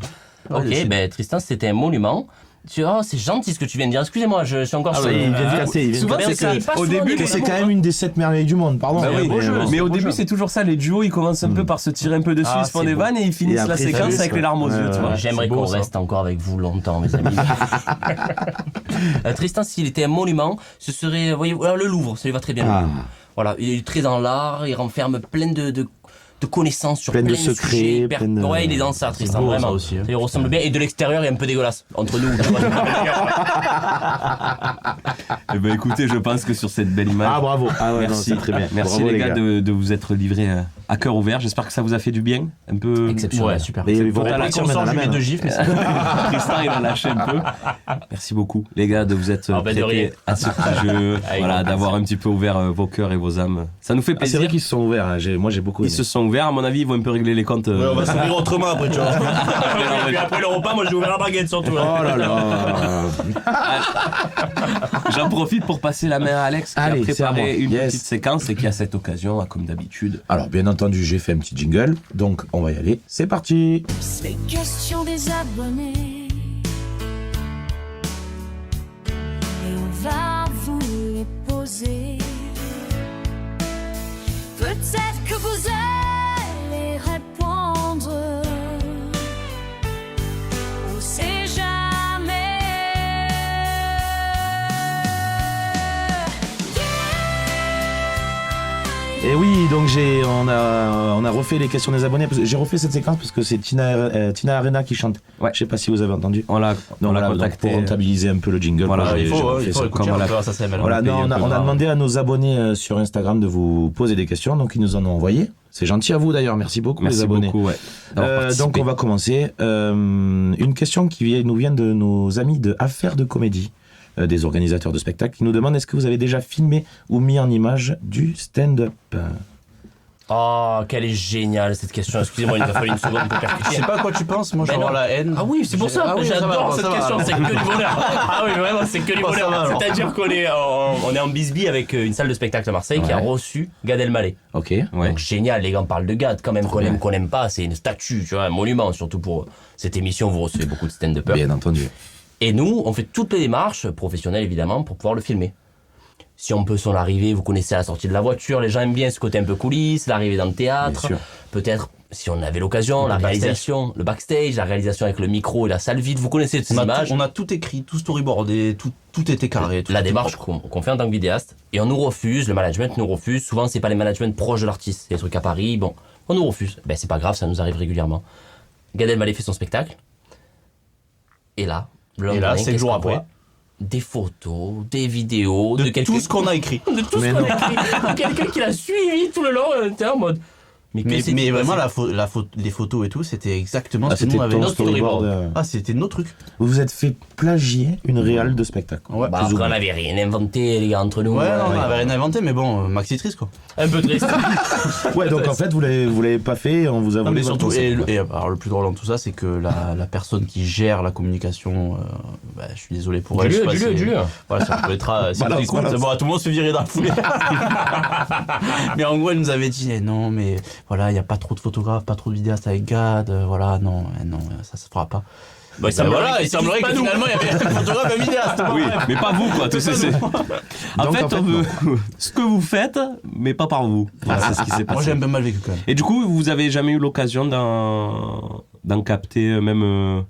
Ouais, Ok, ben Tristan, c'était un monument. c'est gentil ce que tu viens de dire. Excusez-moi, je suis encore Ah ouais, il vient de casser, il vient de Souvent, casser. c'est ça. Au début, Que c'est quand même une des 7 merveilles du monde, pardon. Bah oui, mais au début, jeu. c'est toujours ça. Les duos, ils commencent un peu par se tirer un peu dessus, ils se font c'est des beau. vannes et ils finissent Et la après, séquence ça avec les larmes aux yeux, tu vois. J'aimerais C'est beau, qu'on ça. reste encore avec vous longtemps, mes amis. Tristan, s'il était un monument, ce serait, voyez, alors le Louvre, ça lui va très bien. Ah. Voilà, il est très dans l'art, il renferme plein de connaissances sur Plein plein de secrets, sujets. plein de- Ouais, il est dans ça, Tristan, beau, vraiment. ça aussi, hein. Il ressemble bien, et de l'extérieur, il est un peu dégueulasse. Entre nous. Eh ben, écoutez, je pense que sur cette belle image. Ah, bravo. Ah ouais, non, Merci, c'est très bien. Merci Bravo, les gars de vous être livrés à cœur ouvert. J'espère que ça vous a fait du bien, un peu. Exceptionnel. Ouais, super. Mais ils vont Total repartir On maintenant sort la du main. de gifs, mais c'est Tristan, il a lâché un peu. Merci beaucoup, les gars, de vous être Ah, ben, de rien. prêtés à ce petit jeu, voilà, d'avoir un petit peu ouvert vos cœurs et vos âmes. Ça nous fait Ah, c'est plaisir. vrai qu'ils se sont ouverts. Hein. Moi, j'ai beaucoup Ils aimé. se sont ouverts. À mon avis, ils vont un peu régler les comptes. on va s'ouvrir autrement après, tu vois. Et puis après le repas, moi j'ai ouvert la baguette surtout. Oh là là. J'en profite pour passer la main à Alex qui Allez, a c'est à moi. préparé une Yes. petite séquence et qui a cette occasion, comme d'habitude. Alors, bien entendu, j'ai fait un petit jingle. Donc, on va y aller. C'est parti. C'est question des abonnés. Et on va vous les poser. Peut-être que vous allez répondre. On sait jamais. Et oui, donc on a refait les questions des abonnés. J'ai refait cette séquence parce que c'est Tina Arena qui chante. Ouais. Je sais pas si vous avez entendu. On l'a Voilà, contacté. donc pour rentabiliser un peu le jingle. Voilà, quoi, Il j'ai faut refait ça. écouter comme un on peu, ça c'est Voilà, non, on a demandé à nos abonnés sur Instagram de vous poser des questions, donc ils nous en ont envoyé. C'est gentil à vous d'ailleurs, merci beaucoup Merci les abonnés. beaucoup, ouais. d'avoir Donc participé. on va commencer. Une question qui nous vient de nos amis de Affaires de Comédie, des organisateurs de spectacles, qui nous demandent est-ce que vous avez déjà filmé ou mis en image du stand-up? Oh, quelle est géniale cette question. Excusez-moi, il m'a fallu une seconde pour Je percuter. sais pas à quoi tu penses, moi je Ben vais avoir non. la haine. Ah oui, c'est pour ça. Ah oui, ça J'adore va, cette ça va. question. C'est que du bonheur. Ah oui, vraiment, c'est que du Oh, ça bonheur. va, alors. C'est-à-dire qu'on est, on est en bisbille avec une salle de spectacle à Marseille qui a Ouais. reçu Gad Elmaleh. Ok. Ouais. Donc génial, les gars parlent de Gad quand même, qu'on aime pas, c'est une statue, tu vois, un monument, surtout pour cette émission, vous recevez beaucoup de stand-uppers. Bien entendu. Et nous, on fait toutes les démarches, professionnelles évidemment, pour pouvoir le filmer. Si on peut son arrivée, vous connaissez la sortie de la voiture, les gens aiment bien ce côté un peu coulisses, l'arrivée dans le théâtre, Bien sûr. peut-être, si on avait l'occasion, la backstage. réalisation, le backstage, la réalisation avec le micro et la salle vide, vous connaissez ces On a, images. on a tout écrit, tout storyboardé, tout était carré. Tout La était démarche propre. qu'on fait en tant que vidéaste, et on nous refuse, le management nous refuse, souvent c'est pas les managements proches de l'artiste, c'est des trucs à Paris, bon, on nous refuse. Ben c'est pas grave, ça nous arrive régulièrement. Gad Elmaleh fait son spectacle, et là, le Et là, lendemain, 7 qu'est-ce jours qu'on après. voit Des photos, des vidéos, De quelqu'un- tout ce qu'on a écrit. de tout ce Mais qu'on non. a écrit, de quelqu'un qui l'a suivi tout le long, t'es en mode. Mais vraiment, les photos et tout, c'était exactement Ah, ce que c'était nous avions. ton notre storyboard. storyboard. Ah, c'était nos trucs. Vous vous êtes fait plagier une réale de spectacle. Ouais. Bah, Plus ou après, on moins. n'avait rien inventé, les gars, entre nous. Ouais, hein. non, on avait rien inventé, mais bon, maxi triste quoi. Un peu triste. Ouais, donc en fait, vous l'avez pas fait, on vous a Non, volé mais votre surtout, concept, quoi. alors le plus drôle dans tout ça, c'est que la personne qui gère la communication, bah, je suis désolé pour elle. je sais pas si- Dis-le. Voilà, ça peut être. Si Balance, tu écoutes, balance. bon, tout le monde se virait dans la foulée. Mais en gros, elle nous avait dit, non, mais voilà, il n'y a pas trop de photographes, pas trop de vidéastes avec Gad, voilà, non, ça se fera pas. Bah, Il semblerait que finalement, il y avait un photographe et un vidéaste. Bon, Oui, bref. mais pas vous, quoi. En Donc, fait, on veut ce que vous faites, mais pas par vous. Voilà, c'est ce qui s'est Moi, passé. j'ai un peu mal vécu quand même. Et du coup, vous avez jamais eu l'occasion d'en capter, même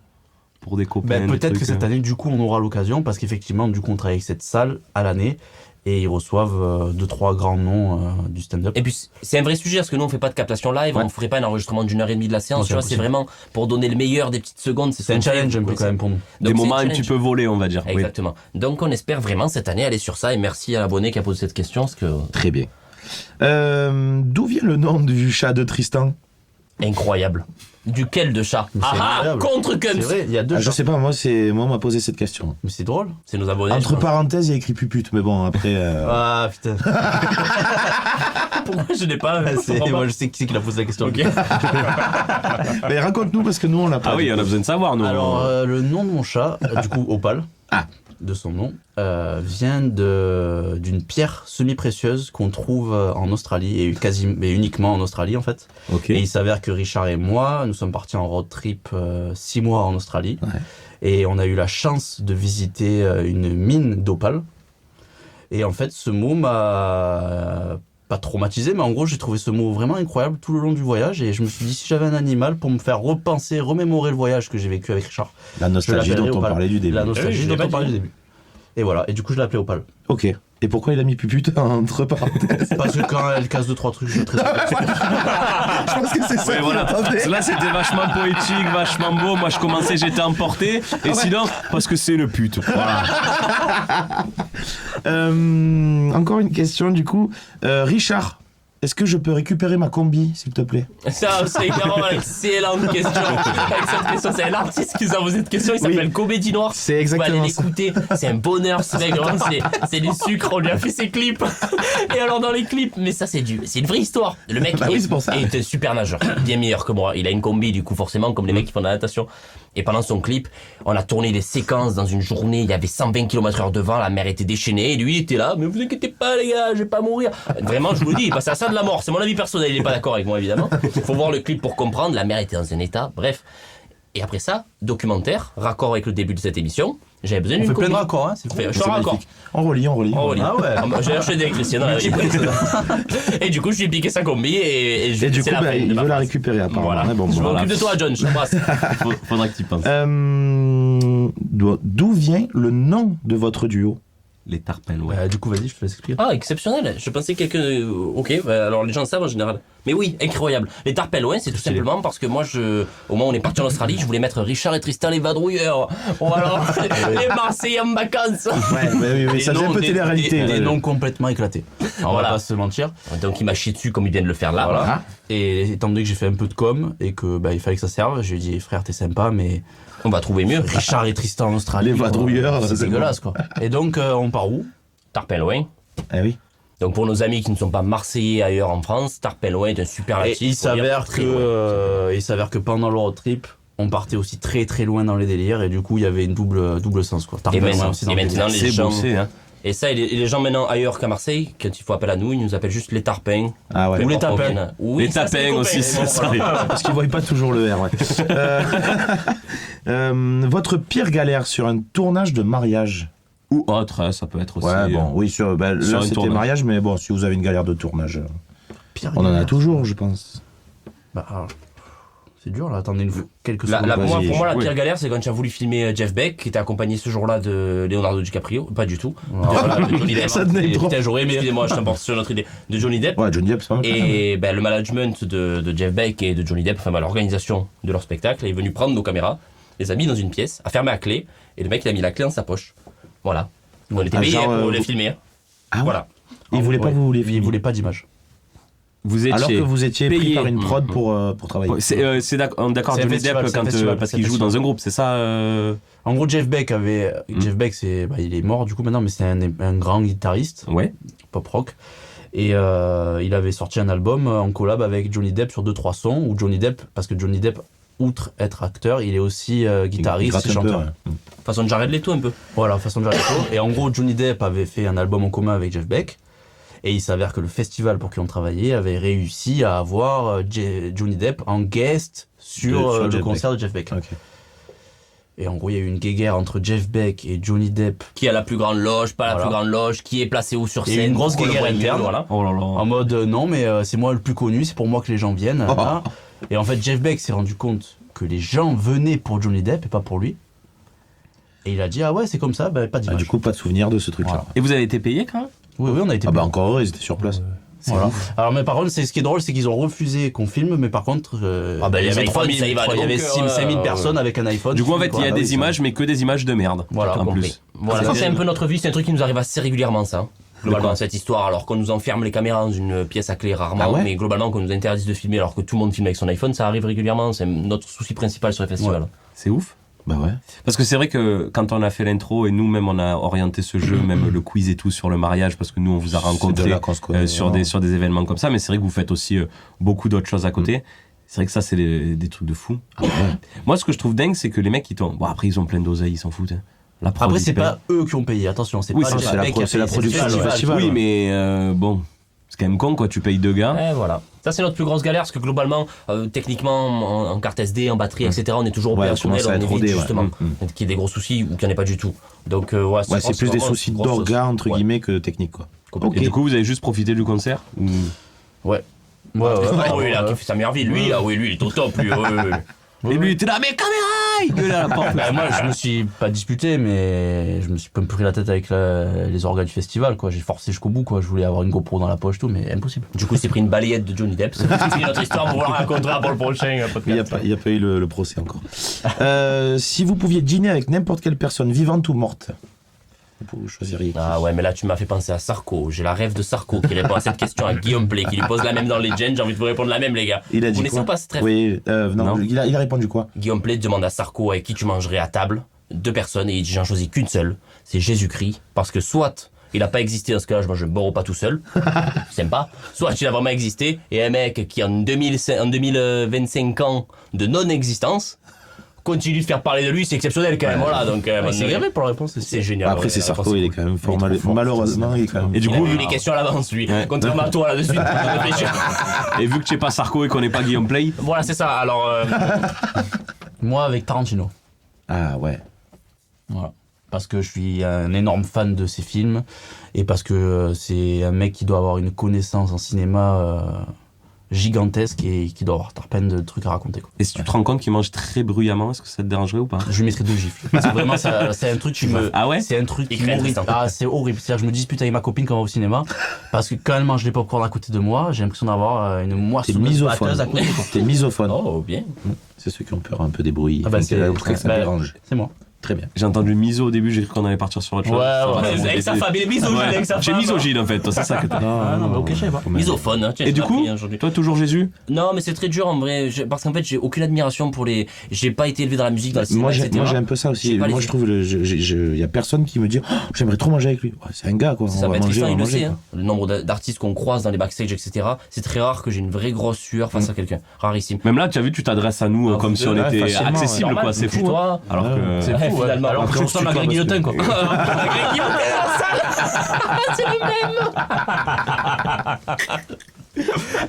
pour des copains. Ben, des peut-être que trucs, cette année, du coup, on aura l'occasion, parce qu'effectivement, du coup, on travaille avec cette salle à l'année, et ils reçoivent 2-3 grands noms du stand-up. Et puis c'est un vrai sujet parce que nous on fait pas de captation live, Ouais. on ferait pas un enregistrement d'1h30 de la séance, Non, tu vois, c'est c'est impossible. vraiment pour donner le meilleur des petites secondes. C'est un challenge un peu quand même pour nous. Des Donc, c'est moments un un petit challenge. peu volés, on va dire. Oui. Exactement. Donc on espère vraiment cette année aller sur ça et merci à l'abonné qui a posé cette question parce que Très bien. D'où vient le nom du chat de Tristan? incroyable. Duquel de chat? Mais c'est incroyable. Contre C'est Kunz. vrai, il y a deux Je chats. sais pas, moi on m'a posé cette question. Mais c'est drôle. C'est nos abonnés. je Entre pense. parenthèses, il y a écrit pupute, mais bon, après. Ah putain. Pourquoi je n'ai pas Moi, je sais qui c'est qui l'a posé la question. Ok. Mais raconte-nous, parce que nous, on l'a pas. Ah oui, on a besoin de savoir, nous. Alors, le nom de mon chat, du coup, Opal, de son nom, vient d'une pierre semi-précieuse qu'on trouve en Australie, et uniquement en Australie en fait. Ok. Et il s'avère que Richard et moi, nous sommes partis en road trip 6 mois en Australie. Ouais. Et on a eu la chance de visiter une mine d'opale. Et en fait, ce mot m'a pas traumatisé, mais en gros, j'ai trouvé ce mot vraiment incroyable tout le long du voyage. Et je me suis dit, si j'avais un animal pour me faire repenser, remémorer le voyage que j'ai vécu avec Richard. La nostalgie dont on parlait du début. La nostalgie dont on parlait du début. Et voilà, et du coup, je l'ai appelé Opale. Ok. Et pourquoi il a mis pupute entre parenthèses? Parce que quand elle casse 2-3 trucs, je suis très Je pense que c'est ça. Ouais, voilà. Là, c'était vachement poétique, vachement beau. Moi, je commençais, j'étais emporté. Et sinon, parce que c'est une pute. Voilà. Encore une question, du coup. Richard, est-ce que je peux récupérer ma combi, s'il te plaît? Ça, c'est vraiment une excellente question. Excellente question. C'est un artiste qui nous a posé cette question. Il s'appelle Comédie Noire. C'est exactement Vous allez l'écouter. C'est un bonheur, ce mec. Vraiment, c'est du sucre. On lui a fait ses clips. Et alors, dans les clips, mais ça, c'est une vraie histoire. Le mec Bah oui, c'est pour ça. est un super nageur. Bien meilleur que moi. Il a une combi, du coup, forcément, comme les mecs qui font de la natation. Et pendant son clip, on a tourné des séquences dans une journée. Il y avait 120 km/h de vent. La mer était déchaînée. Et lui, il était là. Mais vous inquiétez pas, les gars, je vais pas mourir. Vraiment, je vous le dis, il passe à ça de la mort. C'est mon avis personnel. Il est pas d'accord avec moi, évidemment. Faut voir le clip pour comprendre. La mer était dans un état. Bref. Et après ça, documentaire, raccord avec le début de cette émission. J'avais besoin d'une On fait plein combi. de raccords, hein, c'est Enfin, cool. je suis en raccord. On relit. On relit. Ah ouais. J'ai acheté avec Christian. Et du coup, je lui ai piqué sa combi et Et du c'est coup, la fin de il ma veut la phrase. récupérer, apparemment. Voilà. Ouais, bon, Je voilà. m'occupe de toi, John. Je t'embrasse. Faudra que tu penses. D'où vient le nom de votre duo? Les tarpins, ouais. Du coup, vas-y, je te laisse expliquer. Ah, exceptionnel. Je pensais que quelqu'un. Ok, bah, alors les gens le savent en général. Mais oui, incroyable. Les Tarpins loin, c'est tout simplement parce que moi, au moment où on est parti en Australie, je voulais mettre Richard et Tristan les vadrouilleurs. Voilà. Les Marseillais en vacances. Oui, ça faisait un peu télé-réalité. Des noms complètement éclatés. On Voilà. va pas se mentir. Donc il m'a chié dessus comme il vient de le faire là. Voilà. Et étant donné que j'ai fait un peu de com et que il fallait que ça serve, je lui ai dit frère, t'es sympa, mais On va trouver mieux. Richard et Tristan en Australie. Les vadrouilleurs, c'est c'est dégueulasse quoi. Et donc on part où? Tarpin loin. Eh oui. Donc pour nos amis qui ne sont pas marseillais ailleurs en France, Tarpin loin est un super Et artiste. il faut dire, s'avère très loin. il s'avère que pendant le road trip, on partait aussi très très loin dans les délires et du coup il y avait une double sens quoi. Et Tarpin maintenant, loin aussi dans les maintenant, délires. les C'est gens. bossé, hein. Et ça, et les gens maintenant ailleurs qu'à Marseille, quand il faut appeler à nous, ils nous appellent juste les Tarpins. Ah ouais. Ou les Pour qu'on tapins. vienne. Oui, Les ça, c'est tapins les aussi, copains. c'est ça. Parce qu'ils voient pas toujours le R, ouais. Votre pire galère sur un tournage de mariage? Ou autre, hein, ça peut être aussi. Ouais, bon, oui, sur sur là, un c'était tournage. mariage, mais bon, si vous avez une galère de tournage, Pire on en a galère. toujours, je pense. Bah, alors, c'est dur là, attendez quelques La- secondes. la- Vas-y. pour moi, la Oui. pire galère, c'est quand tu as voulu filmer Jeff Beck, qui était accompagné ce jour-là de Leonardo DiCaprio. Pas du tout. Voilà, de Johnny Depp. Ça donnait Et trop. putain, j'aurais aimé, excusez-moi, je t'emporte sur notre idée. De Johnny Depp. Ouais, Johnny Depp, c'est pas mal. Et ben, le management de Jeff Beck et de Johnny Depp, enfin l'organisation de leur spectacle, est venu prendre nos caméras, les a mis dans une pièce, a fermé à clé, et le mec il a mis la clé dans sa poche. Voilà. On était Ah, payés genre, pour vous- les filmer. hein. Ah ouais. Voilà. Il voulait pas Ouais. vous les Il filmer. voulait pas d'image. Vous étiez. Alors que vous étiez pris payé. par une prod pour travailler. Ouais, c'est d'accord, C'est un Johnny festival, Depp c'est un quand, festival, parce c'est un qu'il joue festival. dans un groupe, c'est ça En gros, Jeff Beck Jeff Beck, il est mort du coup maintenant, mais c'est un grand guitariste, Ouais. pop rock. Et il avait sorti un album en collab avec Johnny Depp sur 2-3 sons, où Johnny Depp, parce que Johnny Depp, outre être acteur, il est aussi Il guitariste gratte et un peu, chanteur. ouais. Façon de Jared Leto un peu. Voilà, façon de gérer les choses. Et en gros, Johnny Depp avait fait un album en commun avec Jeff Beck. Et il s'avère que le festival pour qui on travaillait avait réussi à avoir Johnny Depp en guest sur Sur le Jeff concert de Jeff Beck. Ok. Et en gros, il y a eu une guéguerre entre Jeff Beck et Johnny Depp. Qui a la plus grande loge, pas la Voilà. plus grande loge, qui est placé où sur Il y a eu scène. une grosse pour qu'on le guéguerre voie mieux, interne. Voilà. Oh là là. En mode non, mais c'est moi le plus connu, c'est pour moi que les gens viennent. Là. Et en fait, Jeff Beck s'est rendu compte que les gens venaient pour Johnny Depp et pas pour lui. Et il a dit, ah ouais, c'est comme ça, bah, pas Ah, d'image. du coup, pas de souvenir de ce truc-là. Voilà. Et vous avez été payé quand même? Oui, on a été Ah bah payés. encore heureux, ils étaient sur place. Voilà. Alors, mais par contre, ce qui est drôle, c'est qu'ils ont refusé qu'on filme, mais par contre, Ah bah, il y les avait iPhones, 3000, ça y va, il y avait donc, 5000 personnes avec un iPhone. Du coup, en fait, il y a Voilà, des oui, images, mais que des images de merde. Voilà, en compris. plus. Voilà, ça c'est un peu notre vie, c'est un truc qui nous arrive assez régulièrement ça. Globalement, cette histoire, alors qu'on nous enferme les caméras dans une pièce à clé rarement, Ah ouais mais globalement qu'on nous interdise de filmer alors que tout le monde filme avec son iPhone, ça arrive régulièrement, c'est notre souci principal sur les festivals. C'est ouf. Bah ouais. Parce que c'est vrai que quand on a fait l'intro et nous-mêmes on a orienté ce jeu, même le quiz et tout sur le mariage, parce que nous on vous a C'est de rencontré là qu'on se connaît, sur vraiment. des événements comme ça, mais c'est vrai que vous faites aussi beaucoup d'autres choses à côté. C'est vrai que ça c'est des trucs de fou. Moi ce que je trouve dingue c'est que les mecs ils t'ont... Bon après ils ont plein d'oseille, ils s'en foutent. hein. La prod, Après, ils c'est payent. pas eux qui ont payé, attention, c'est Oui, pas c'est Jeff la Beck pro- qui a c'est la payé, production le du festival. Oui ouais. mais bon, C'est quand même con, quoi. Tu payes 2 gars. Et voilà. Ça, c'est notre plus grosse galère, parce que globalement, techniquement, en carte SD, en batterie, etc., on est toujours Ouais, opérationnel, on commence à on être évite rodé, ouais. justement qu'il y ait des gros soucis ou qu'il n'y en ait pas du tout. Donc, Ouais, c'est plus des vraiment soucis une grosse d'orgas, entre ouais. guillemets, que techniques, quoi. Complètement. Et du coup, vous avez juste profité du concert ou... Ouais. Ah oui, là, qui fait sa meilleure vie, lui, lui, il est au top, lui. Et lui, il était là, mais caméra, il gueulait à la porte. Bah, moi, je me suis pas disputé, mais je me suis pas pris la tête avec les orgas du festival, quoi. J'ai forcé jusqu'au bout, quoi. Je voulais avoir une GoPro dans la poche, tout, mais impossible. Du coup, il s'est pris une balayette de Johnny Depp. C'est notre histoire pour voir un contrat pour le prochain podcast. Il n'y a pas eu le procès encore. Si vous pouviez dîner avec n'importe quelle personne, vivante ou morte, vous choisiriez qui? Ah ouais, mais là, tu m'as fait penser à Sarko. J'ai la rêve de Sarko qui répond à cette question à Guillaume Play, qui lui pose la même dans Legend. J'ai envie de vous répondre la même, les gars. Il a dit vous connaissez quoi? pas ce trêve? Oui, non, Non. il a répondu quoi? Guillaume Play demande à Sarko avec qui tu mangerais à table. 2 personnes, et il dit j'en choisis qu'une seule. C'est Jésus-Christ. Parce que soit il n'a pas existé dans ce cas-là, je mange un bon repas tout seul. Sympa. Soit il a vraiment existé, et un mec qui en 2025 ans de non-existence continue de faire parler de lui, c'est exceptionnel quand même. Voilà, donc C'est gravé pour la réponse. c'est génial. Après, ouais, c'est la Sarko, réponse il est cool. quand même fort Il est trop fort. malheureusement, il est quand même. Et du Il a coup, vu les questions à l'avance, lui. Ouais. Contrairement à toi, là, de suite. et vu que tu n'es pas Sarko et qu'on n'est pas Guillaume Play, Voilà, c'est ça. Alors, Moi, avec Tarantino. Ah ouais. Voilà. Parce que je suis un énorme fan de ses films et parce que c'est un mec qui doit avoir une connaissance en cinéma gigantesque et qui doit avoir plein de trucs à raconter, quoi. et si tu te rends compte qu'il mange très bruyamment, est-ce que ça te dérangerait ou pas? Je lui mettrais 2 gifles. Parce que vraiment, c'est un truc qui me. Ah ouais? C'est un truc Il qui craint m'horrible. Tristan. Ah, c'est horrible. C'est-à-dire, je me dispute avec ma copine quand on va au cinéma parce que quand elle mange les popcorn à côté de moi, j'ai l'impression d'avoir une T'es moissonneuse batteuse à côté. misophone. T'es misophone. oh, bien. C'est ceux qui ont peur un peu des bruits. Ah bah, Donc, ça bah, dérange. C'est moi. Très bien. J'ai entendu miso au début, j'ai cru qu'on allait partir sur autre chose. Ouais, Ça ouais, va, ouais, ça avec va. sa femme, il est misogyne Ouais. avec sa J'ai femme. misogyne en fait, toi, c'est ça que t'as. Non, mais ok, je sais pas. Misophone, tiens, Et je du l'ai coup, appris aujourd'hui. toi toujours Jésus? Non, mais c'est très dur en vrai, parce qu'en fait, j'ai aucune admiration pour les. J'ai pas été élevé dans la musique, dans le cinéma, Moi, j'ai etc. un peu ça aussi. J'ai pas Moi, les- je trouve, il y a personne qui me dit, oh, j'aimerais trop manger avec lui. Ouais, c'est un gars, quoi. Ça On va va être manger, Tristan, on va il le manger. sait. quoi. Hein. Le nombre d'artistes qu'on croise dans les backstage, etc. C'est très rare que j'ai une vraie grosse sueur face à quelqu'un. Rarissime. Même là, tu as vu, tu t'adresses à nous Ah, comme vous si on deux, était ouais, facilement, accessible, Normal, quoi. C'est fou. toi. Alors que. C'est Ouais, fou, ouais. finalement. Alors que je on ressemble à se Greg tutoie, Guillotin, quoi. Greg Guillotin dans la salle. C'est le même.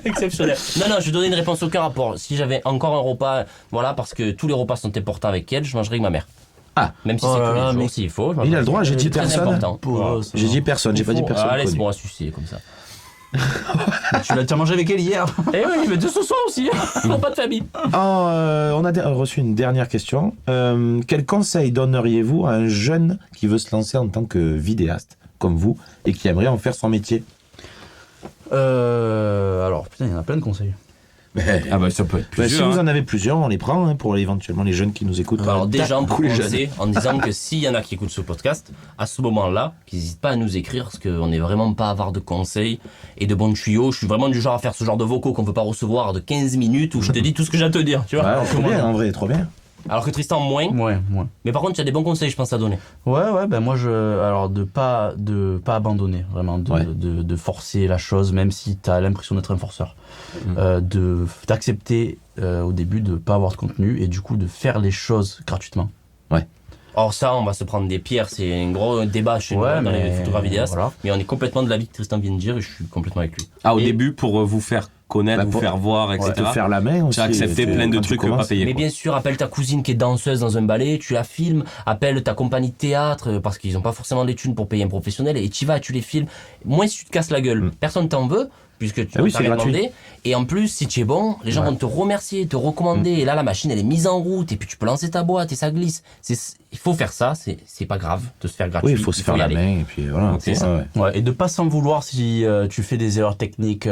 Exceptionnel. Non, je vais donner une réponse aucun rapport. Si j'avais encore un repas, voilà, parce que tous les repas sont importants avec elle, je mangerais avec ma mère. Ah. Même si Oh c'est là tous les là, jours, mais- s'il faut. Il a le droit, j'ai dit C'est très personne. important. Pour, J'ai dit personne, j'ai pas dit personne. Ah, connu. laisse-moi sucer comme ça. Tu as mangé avec elle hier. Eh oui, mais de ce soir aussi. Non, pas de famille. On a reçu une dernière question. Quel conseil donneriez-vous à un jeune qui veut se lancer en tant que vidéaste, comme vous, et qui aimerait en faire son métier? Alors, putain, il y en a plein de conseils. Ah bah ça peut être Si plusieurs. vous hein. en avez plusieurs, on les prend éventuellement les jeunes qui nous écoutent. Alors déjà, on peut Beaucoup les jeunes. commencer en disant que s'il y en a qui écoutent ce podcast, à ce moment-là, qu'ils n'hésitent pas à nous écrire, parce qu'on n'est vraiment pas avare de conseils et de bons tuyaux. Je suis vraiment du genre à faire ce genre de vocaux qu'on ne peut pas recevoir de 15 minutes où je te dis tout ce que j'ai à te dire, tu vois. Ouais, trop bien, en vrai, trop bien. Alors que Tristan, moins. Ouais. Mais par contre, tu as des bons conseils, je pense, à donner. Ouais, ben moi, alors de pas abandonner, vraiment, de forcer la chose, même si t'as l'impression d'être un forceur. D'accepter au début de pas avoir de contenu et du coup de faire les choses gratuitement. Or ça, on va se prendre des pierres, c'est un gros débat chez nous Ouais, dans les mais photographes vidéastes. voilà. Mais on est complètement de l'avis que Tristan vient de dire et je suis complètement avec lui. Ah, au Et- début, pour vous faire connaître, Bah, vous pour- faire voir, etc. Te faire la main aussi. Tu as accepté plein de quand tu trucs pas commences. payés. Mais quoi. bien sûr, appelle ta cousine qui est danseuse dans un ballet, tu la filmes, appelle ta compagnie de théâtre, parce qu'ils n'ont pas forcément les thunes pour payer un professionnel, et tu vas, tu les filmes. Moins si tu te casses la gueule, personne t'en veut, puisque tu Ah oui, t'as c'est rien gratuit. demandé. Et en plus, si tu es bon, les gens vont te remercier, te recommander, et là, la machine, elle est mise en route, et puis tu peux lancer ta boîte, et ça glisse. Il faut faire ça, c'est pas grave de se faire gratuit. Oui, il faut se faire y la aller. main, et puis voilà. C'est ça. Ouais. Ouais, et de pas s'en vouloir si tu fais des erreurs techniques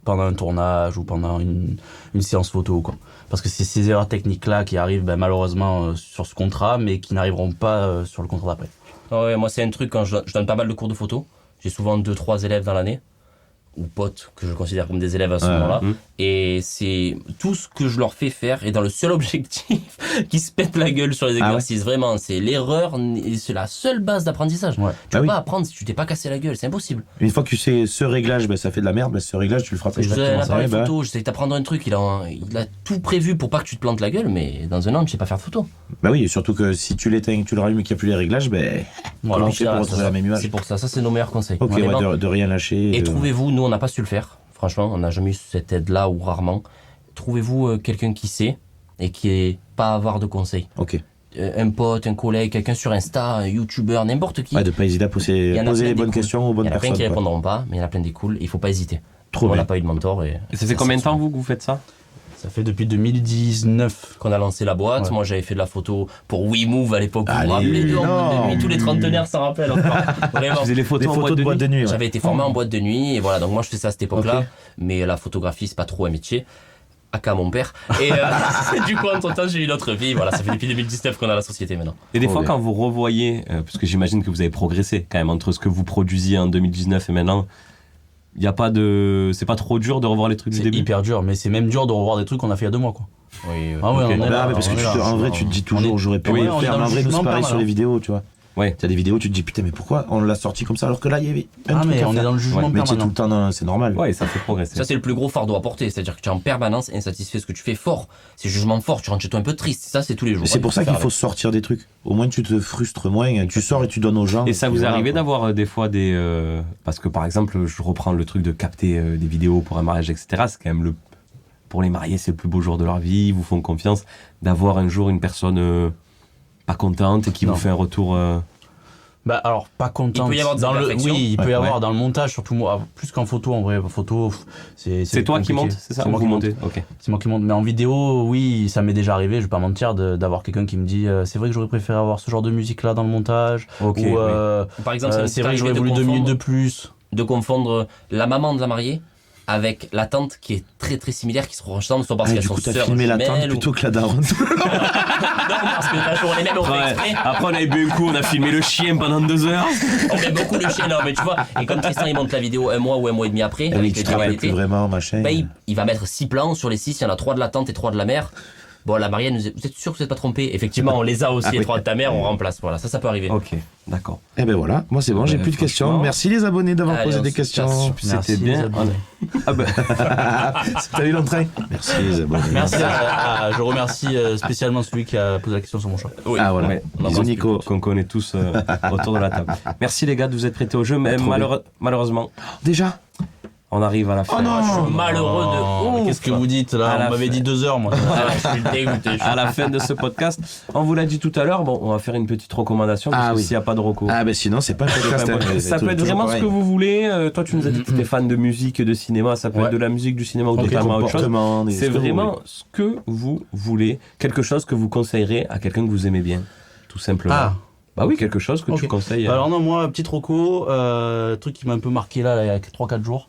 pendant un tournage ou pendant une séance photo, quoi. Parce que c'est ces erreurs techniques-là qui arrivent malheureusement sur ce contrat, mais qui n'arriveront pas sur le contrat d'après. Ah ouais, moi, c'est un truc, quand je donne pas mal de cours de photo, j'ai souvent 2-3 élèves dans l'année, ou potes que je considère comme des élèves à ce moment-là, et c'est tout ce que je leur fais faire est dans le seul objectif qui se pète la gueule sur les Ah ouais. exercices. Vraiment, c'est l'erreur, c'est la seule base d'apprentissage. Ouais. Tu Ah peux oui. pas apprendre si tu t'es pas cassé la gueule, c'est impossible. Une fois que tu sais ce réglage, ça fait de la merde, ce réglage, tu le feras pas Je faisais un exactement appareil pareil. photo, j'essaie de t'apprendre un truc, il a tout prévu pour pas que tu te plantes la gueule, mais dans un an, tu sais pas faire de photo. Bah oui, et surtout que si tu l'éteins, que tu le rallumes et qu'il n'y a plus les réglages, comment on fait pour retrouver la même image? C'est pour ça, ça c'est nos meilleurs conseils. Ok, Vraiment. de rien lâcher. Et de- trouvez-vous, nous on n'a pas su le faire. Franchement, on n'a jamais eu cette aide-là ou rarement. Trouvez-vous quelqu'un qui sait et qui est pas avare de conseils. Ok. Un pote, un collègue, quelqu'un sur Insta, un youtubeur, n'importe qui. Ouais, de pas hésiter à poser Il y en a les plein bonnes des cools. questions aux bonnes Il y en a plein personnes. qui quoi. répondront pas, mais il y en a plein des cools. Il faut pas hésiter. Trop On bien. n'a pas eu de mentor. Et Ça fait combien de temps, vous, que vous faites ça? Ça fait depuis 2019. qu'on a lancé la boîte? Ouais. Moi, j'avais fait de la photo pour WeMove à l'époque. Vous Allez, vous rappelez de non. boîte de nuit? Tous les trentenaires s'en rappellent encore. Vraiment. Je faisais les photos, Des en photos de boîte de nuit. ouais. J'avais été formé en boîte de nuit et voilà, donc moi je fais ça à cette époque-là, Ok. mais la photographie c'est pas trop un métier, aka mon père. Et du coup entre temps j'ai eu une autre vie, voilà, ça fait depuis 2019 qu'on a la société maintenant. Et des Trop fois, bien. quand vous revoyez, parce que j'imagine que vous avez progressé quand même entre ce que vous produisiez en 2019 et maintenant, il y a pas de, c'est pas trop dur de revoir les trucs du C'est début. hyper dur, mais c'est même dur de revoir des trucs qu'on a fait il y a 2 mois, quoi. Oui, Ah ouais, Ok. on est Bah, là, mais parce que on est là. en vrai, tu te dis toujours, j'aurais pu Oui, le on est faire. dans Mais en le vrai, nous, c'est jugement pareil sur les permanent. vidéos, tu vois. Ouais. T'as des vidéos, tu te dis, putain, mais pourquoi on l'a sorti comme ça alors que là, il y avait un Ah, truc mais à on est faire. dans le jugement Mais tu es tout permanent. le temps c'est normal. Ouais, ça fait progresser. ça c'est le plus gros fardeau à porter, c'est-à-dire que tu es en permanence insatisfait de ce que tu fais fort, c'est jugement fort, tu rentres chez toi un peu triste, ça c'est tous les jours. Mais c'est pour ça qu'il faire faut sortir des trucs. Au moins, tu te frustres moins, tu sors et tu donnes aux gens. Et ça puis vous est voilà, arrivé quoi. d'avoir des fois des... parce que par exemple, je reprends le truc de capter des vidéos pour un mariage, etc. C'est quand même pour les mariés, c'est le plus beau jour de leur vie, ils vous font confiance. D'avoir un jour une personne pas contente et qui Non. vous fait un retour... Bah alors pas content. Il peut y avoir des imperfections. Oui, il peut y Ouais, avoir ouais. dans le montage, surtout moi, plus qu'en photo en vrai. Photo, C'est toi qui compliqué. montes, c'est ça? C'est moi Vous qui monte. montez. Ok. C'est moi qui monte. Mais en vidéo, oui, ça m'est déjà arrivé. Je vais pas mentir d'avoir quelqu'un qui me dit, c'est vrai que j'aurais préféré avoir ce genre de musique là dans le montage. Ok, Ou oui. Par exemple, ça m'est c'est vrai que j'aurais arrivé voulu de 2 minutes de confondre- plus. de confondre la maman de la mariée avec la tante qui est très très similaire, qui se ressemblent, soit parce Ah, qu'elles du sont coup, t'as sœurs filmé la tante jumelles ou- plutôt que la daronne. Non, parce que là, on les mêmes, on fait Ouais. exprès. Après, on avait bu un coup, on a filmé le chien pendant 2 heures. On aime beaucoup le chien, non, mais tu vois. Et comme Tristan, il monte la vidéo un mois ou un mois et demi après, Ah oui, avec tu les travailles tonalités, plus vraiment, machin. bah, il va mettre 6 plans. Sur les 6, il y en a 3 de la tante et 3 de la mère. Bon, la mariée, vous êtes sûr que vous n'êtes pas trompé? Effectivement, on les a aussi, Ah les oui. 3 de ta mère, on remplace. Voilà, ça peut arriver. Ok, d'accord. Eh ben voilà, moi c'est bon, j'ai plus de questions. franchement- Merci les abonnés d'avoir Allez, posé on des se questions. casse. Merci, C'était les bien. abonnés. Ah bah, T'as eu l'entrain? Merci les abonnés. Merci. Je remercie spécialement celui qui a posé la question sur mon chat. Oui. Ah voilà. ouais, Bisous Nico. qu'on connaît tous autour de la table. Merci les gars de vous être prêtés au jeu, mais Trop malheureusement, Déjà? on arrive à la fin. Oh non. Je suis malheureux de Oh, ouf. qu'est-ce que vous dites À là? la On m'avait fin. dit 2 heures, moi. Ah, je suis dégoûté. À la fin de ce podcast, on vous l'a dit tout à l'heure, bon, on va faire une petite recommandation, parce Ah que oui. s'il n'y a pas de reco. Ah ben sinon c'est pas un podcast. hein, Ça c'est peut être toujours vraiment ce pareil. que vous voulez. Toi, tu nous as dit que tu étais fan de musique, de cinéma. Ça peut Ouais. être de la musique, du cinéma ou Ok, totalement autre chose. comportement, C'est vraiment ce que vous voulez. Quelque chose que vous conseillerez à quelqu'un que vous aimez bien, tout simplement. Ah. Bah oui, quelque chose que tu Ok. conseilles. Alors non, moi, petite reco, truc qui m'a un peu marqué là, il y a 3-4 jours,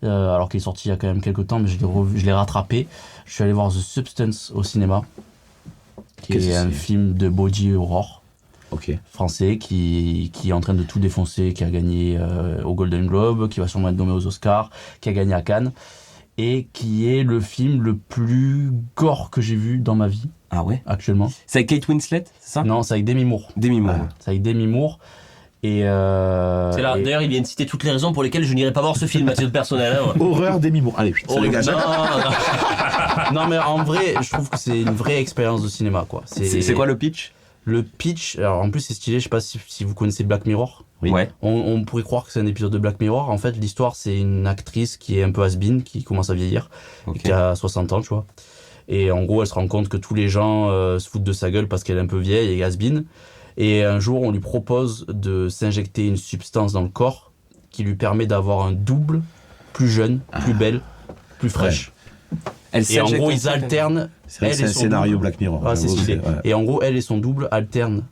alors qu'il est sorti il y a quand même quelques temps, mais je l'ai rattrapé. Je suis allé voir The Substance au cinéma, qui Qu'est-ce est que un c'est film de body horror Ok. français qui est en train de tout défoncer, qui a gagné au Golden Globe, qui va sûrement être nommé aux Oscars, qui a gagné à Cannes, et qui est le film le plus gore que j'ai vu dans ma vie Ah ouais. actuellement. C'est avec Kate Winslet, c'est ça? Non, c'est avec Demi Moore. Demi Moore. Ah. C'est avec Demi Moore. Et C'est là. et- D'ailleurs, il vient de citer toutes les raisons pour lesquelles je n'irai pas voir ce film à titre personnel. Hein, ouais. Horreur des mimos. Allez, ça Horrible. dégage. Non mais en vrai, je trouve que c'est une vraie expérience de cinéma quoi. C'est quoi le pitch? le pitch? Alors en plus c'est stylé, je sais pas si vous connaissez Black Mirror. Oui. Ouais. On pourrait croire que c'est un épisode de Black Mirror. En fait, l'histoire c'est une actrice qui est un peu has-been, qui commence à vieillir, Ok. qui a 60 ans, tu vois. Et en gros, elle se rend compte que tous les gens se foutent de sa gueule parce qu'elle est un peu vieille et has-been. Et un jour, on lui propose de s'injecter une substance dans le corps qui lui permet d'avoir un double, plus jeune, plus belle, plus fraîche. Elle Et en s'injecte gros, un ils certain- alternent. C'est vrai que elle c'est et un son scénario double. Black Mirror. Ah, c'est j'avoue, stylé. ouais. Et en gros, elle et son double alternent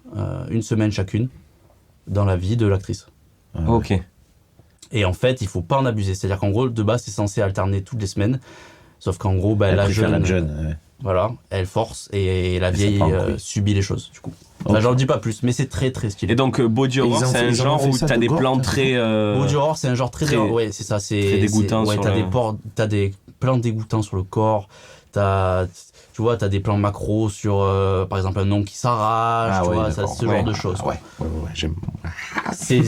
une semaine chacune dans la vie de l'actrice. Ok. Et en fait, il faut pas en abuser. C'est-à-dire qu'en gros, de base, c'est censé alterner toutes les semaines. Sauf qu'en gros, bah, Elle la préfère jeune, la jeune. ouais. voilà, elle force et la Elle vieille s'en prend en couille. subit les choses, du coup. Ok. Enfin, j'en dis pas plus, mais c'est très très stylé. Et donc, Body Horror, Ils ont c'est fait- un ils ont genre fait où ça t'as de des gore, plans t'as très... Body horror, c'est un genre très, très- ouais, c'est ça, c'est très dégoûtant ouais, sur t'as le- t'as des plans dégoûtants sur le corps. Tu vois, t'as des plans macro sur, par exemple, un ongle qui s'arrache, Ah tu ouais, vois, ça, d'accord. ce Ouais. genre de choses. Ah ouais, ouais, j'aime. C'est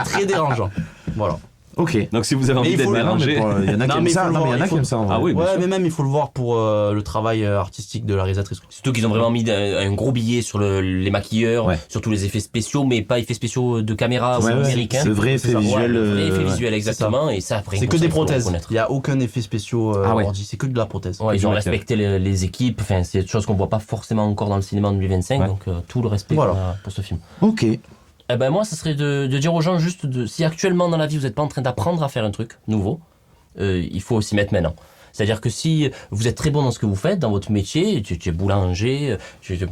très dérangeant. Voilà. Ok. Donc si vous avez Mais envie il d'être faut le- mélangé. Il y en a qui Non, aiment mais ça. il faut le Non, mais il y en voir, a qui aiment ça. en vrai. Ah oui, bien Ouais, sûr. mais même il faut le voir pour le travail artistique de la réalisatrice. quoi. Surtout qu'ils ont vraiment mis un gros billet sur les maquilleurs, Ouais. sur tous les effets spéciaux, mais pas effets spéciaux de caméra ou Ouais, ouais. numérique. C'est vrai effet ça. visuel. Ouais, le vrai effet ouais. visuel, exactement. Et ça, après, C'est que ça, des il faut le prothèses. reconnaître. Il n'y a aucun effet spéciaux Ah ouais. ordi, c'est que de la prothèse. Ouais, ils ont Ouais, respecté les équipes. Enfin, c'est des choses qu'on voit pas forcément encore dans le cinéma en 2025. Ouais. Donc, tout le respect Voilà. qu'on a pour ce film. Ok. Eh ben, moi, ça serait de dire aux gens juste si actuellement dans la vie vous n'êtes pas en train d'apprendre à faire un truc nouveau, il faut s'y mettre maintenant. C'est-à-dire que si vous êtes très bon dans ce que vous faites, dans votre métier, tu es boulanger,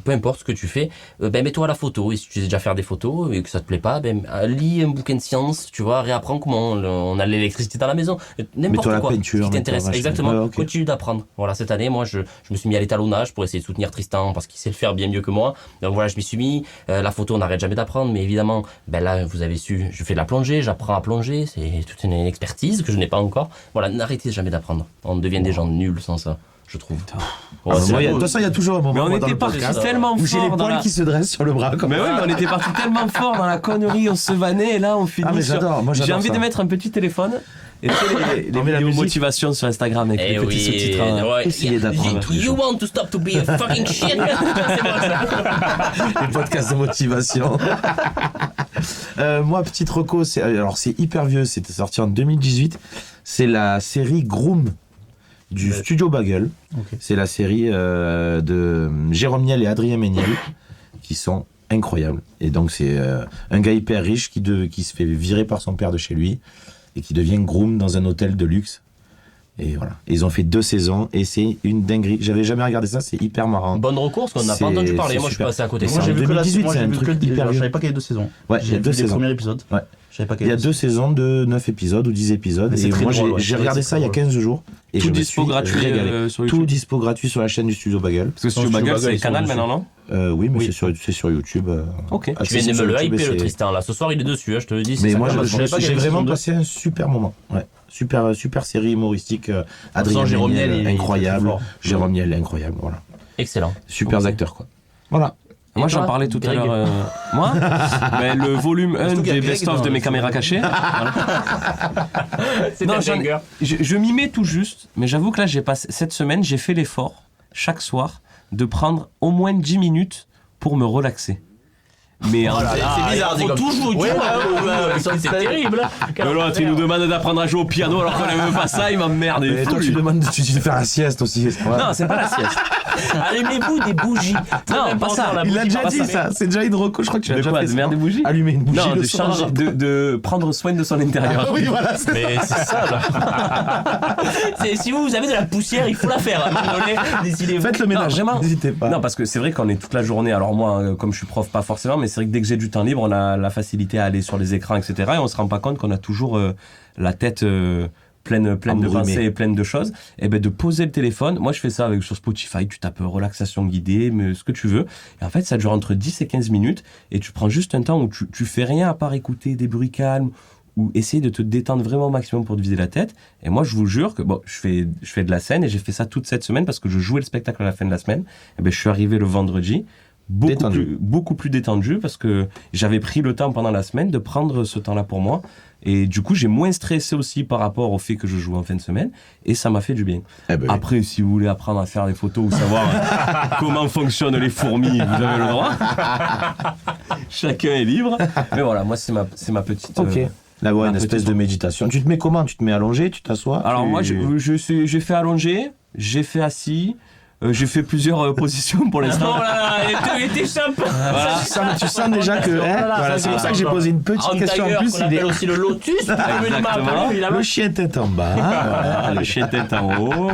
peu importe ce que tu fais, ben mets-toi à la photo. Et si tu sais déjà faire des photos et que ça te plaît pas, ben lis un bouquin de science, tu vois, réapprends comment on a l'électricité dans la maison, n'importe Mets-toi à la quoi peinture, qui t'intéresse. mets-toi à Exactement. machin. Ouais, ok. Continue d'apprendre. Voilà, cette année, moi, je me suis mis à l'étalonnage pour essayer de soutenir Tristan parce qu'il sait le faire bien mieux que moi. Donc voilà, je m'y suis mis. La photo, on n'arrête jamais d'apprendre, mais évidemment, ben là, vous avez su, je fais de la plongée, j'apprends à plonger, c'est toute une expertise que je n'ai pas encore. Voilà, n'arrêtez jamais d'apprendre. On devient des gens nuls sans ça, je trouve. Ouais, Ah, c'est moi, la- de toute façon, il y a toujours un moment Mais on dans était le partis podcast tellement où j'ai les fort dans poils la... qui se dressent sur le bras. Comme Mais ça. ouais, mais on était partis tellement fort dans la connerie, on se vannait et là on finit Ah, mais sur... j'adore, moi, J'ai j'adore envie ça. de mettre un petit téléphone et tu sais, les Met la vidéos musique. motivation sur Instagram avec Eh les petits oui, sous-titres. hein. ouais. Essayez d'apprendre. You want to stop to be a fucking shit. C'est moi ça. Les podcasts de motivation. Moi, petite reco, c'est hyper vieux, c'était sorti en 2018. C'est la série Groom du studio Bagel. Ok. C'est la série de Jérôme Niel et Adrien Méniel qui sont incroyables. Et donc, c'est un gars hyper riche qui se fait virer par son père de chez lui et qui devient groom dans un hôtel de luxe. Et voilà. Et ils ont fait 2 saisons et c'est une dinguerie. J'avais jamais regardé ça, c'est hyper marrant. Bonne recours, parce qu'on n'a C'est- pas entendu parler. c'est Moi, je suis super. passé à côté. Mais Moi, c'est j'ai en vu que la 2018, moi, c'est j'ai un vu truc que hyper je vieux. savais pas qu'il y avait 2 saisons. Ouais, il y a J'ai 2 vu les saisons. premiers épisodes. Ouais. Je savais pas qu'il Il y y a avait 2 saisons de 9 épisodes ou 10 épisodes. Mais c'est Et très moi, drôle, ouais. j'ai C'est regardé très ça il y a drôle. 15 jours. Et Tout je me dispo suis gratuit régalé. sur Tout YouTube. dispo gratuit sur la chaîne du Studio Bagel. Parce que Sur Studio Bagel, Bagel, c'est ils sont Canal dessus. maintenant, non? Oui, mais Oui. c'est sur YouTube. Ok. Tu viens de accessible me sur le YouTube, et hyper, le c'est- Tristan. Là, ce soir, il est dessus, hein, je te le dis. c'est Mais ça moi, qu'on va je savais pas qu'il y j'ai avait vraiment saison deux. passé un super moment. Ouais. Super série humoristique. Adrien Jérôme Méniel, Niel, il est incroyable. très fort. Jérôme Niel, incroyable. Voilà. Excellent. Super Ok. acteurs, quoi. Voilà. Moi, Et j'en toi, parlais tout à Greg l'heure. Moi ben, le volume 1 Surtout qu'il y a des Greg best-of dans de le mes caméras film. cachées. Voilà. C'est Non, un j'en ai- banger. Je m'y mets tout juste, mais j'avoue que là, cette semaine, j'ai fait l'effort, chaque soir, de prendre au moins 10 minutes pour me relaxer. Mais en- C'est bizarre, faut tout jouer. Ouais, C'est terrible. l'autre, il nous demande d'apprendre à jouer au piano alors qu'on n'aime pas ça, il m'emmerde. il est Et fou, toi, lui. tu demandes de faire la sieste aussi. Ouais. Non, c'est pas la sieste. Allumez-vous des bougies. Non, pas ça. Il l'a déjà pas dit ça. ça. C'est déjà une reco. Je crois que tu l'as De déjà quoi, fait. de ça. mettre des bougies Allumer une bougie Non, le de soir. changer, de prendre soin de son intérieur. Oui, voilà. c'est- Mais c'est ça, là. Si vous avez de la poussière, il faut la faire. À un moment donné, décidez-vous. Faites le ménage. vraiment. N'hésitez pas. Non, parce que c'est vrai qu'on est toute la journée. Alors moi, comme je suis prof, pas forcément, mais c'est vrai que dès que j'ai du temps libre, on a la facilité à aller sur les écrans, etc. Et on se rend pas compte qu'on a toujours la tête pleine de Embrumée. pensées et pleine de choses. Et ben de poser le téléphone. Moi, je fais ça sur Spotify. Tu tapes relaxation guidée, mais ce que tu veux. Et en fait, ça dure entre 10 et 15 minutes. Et tu prends juste un temps où tu fais rien à part écouter des bruits calmes ou essayer de te détendre vraiment au maximum pour te vider la tête. Et moi, je vous jure que je fais de la scène et j'ai fait ça toute cette semaine parce que je jouais le spectacle à la fin de la semaine. Et ben, je suis arrivé le vendredi beaucoup plus détendu parce que j'avais pris le temps pendant la semaine de prendre ce temps-là pour moi. Et du coup, j'ai moins stressé aussi par rapport au fait que je joue en fin de semaine. Et ça m'a fait du bien. Eh ben oui. Après, si vous voulez apprendre à faire des photos ou savoir comment fonctionnent les fourmis, vous avez le droit. Chacun est libre. Mais voilà, moi, c'est ma petite... Ok. Là, ouais, Ma une espèce petite- de méditation. Tu te mets comment? Tu te mets allongé? Tu t'assois? Alors moi, j'ai fait allongé, j'ai fait assis, j'ai fait plusieurs positions pour l'instant. Oh là là, il t'échappe. Voilà. Tu sens déjà que. Voilà, c'est pour ça que j'ai posé une petite question en plus. On appelle aussi le lotus. Exactement. Le chien tête en bas. Voilà, le chien tête en haut,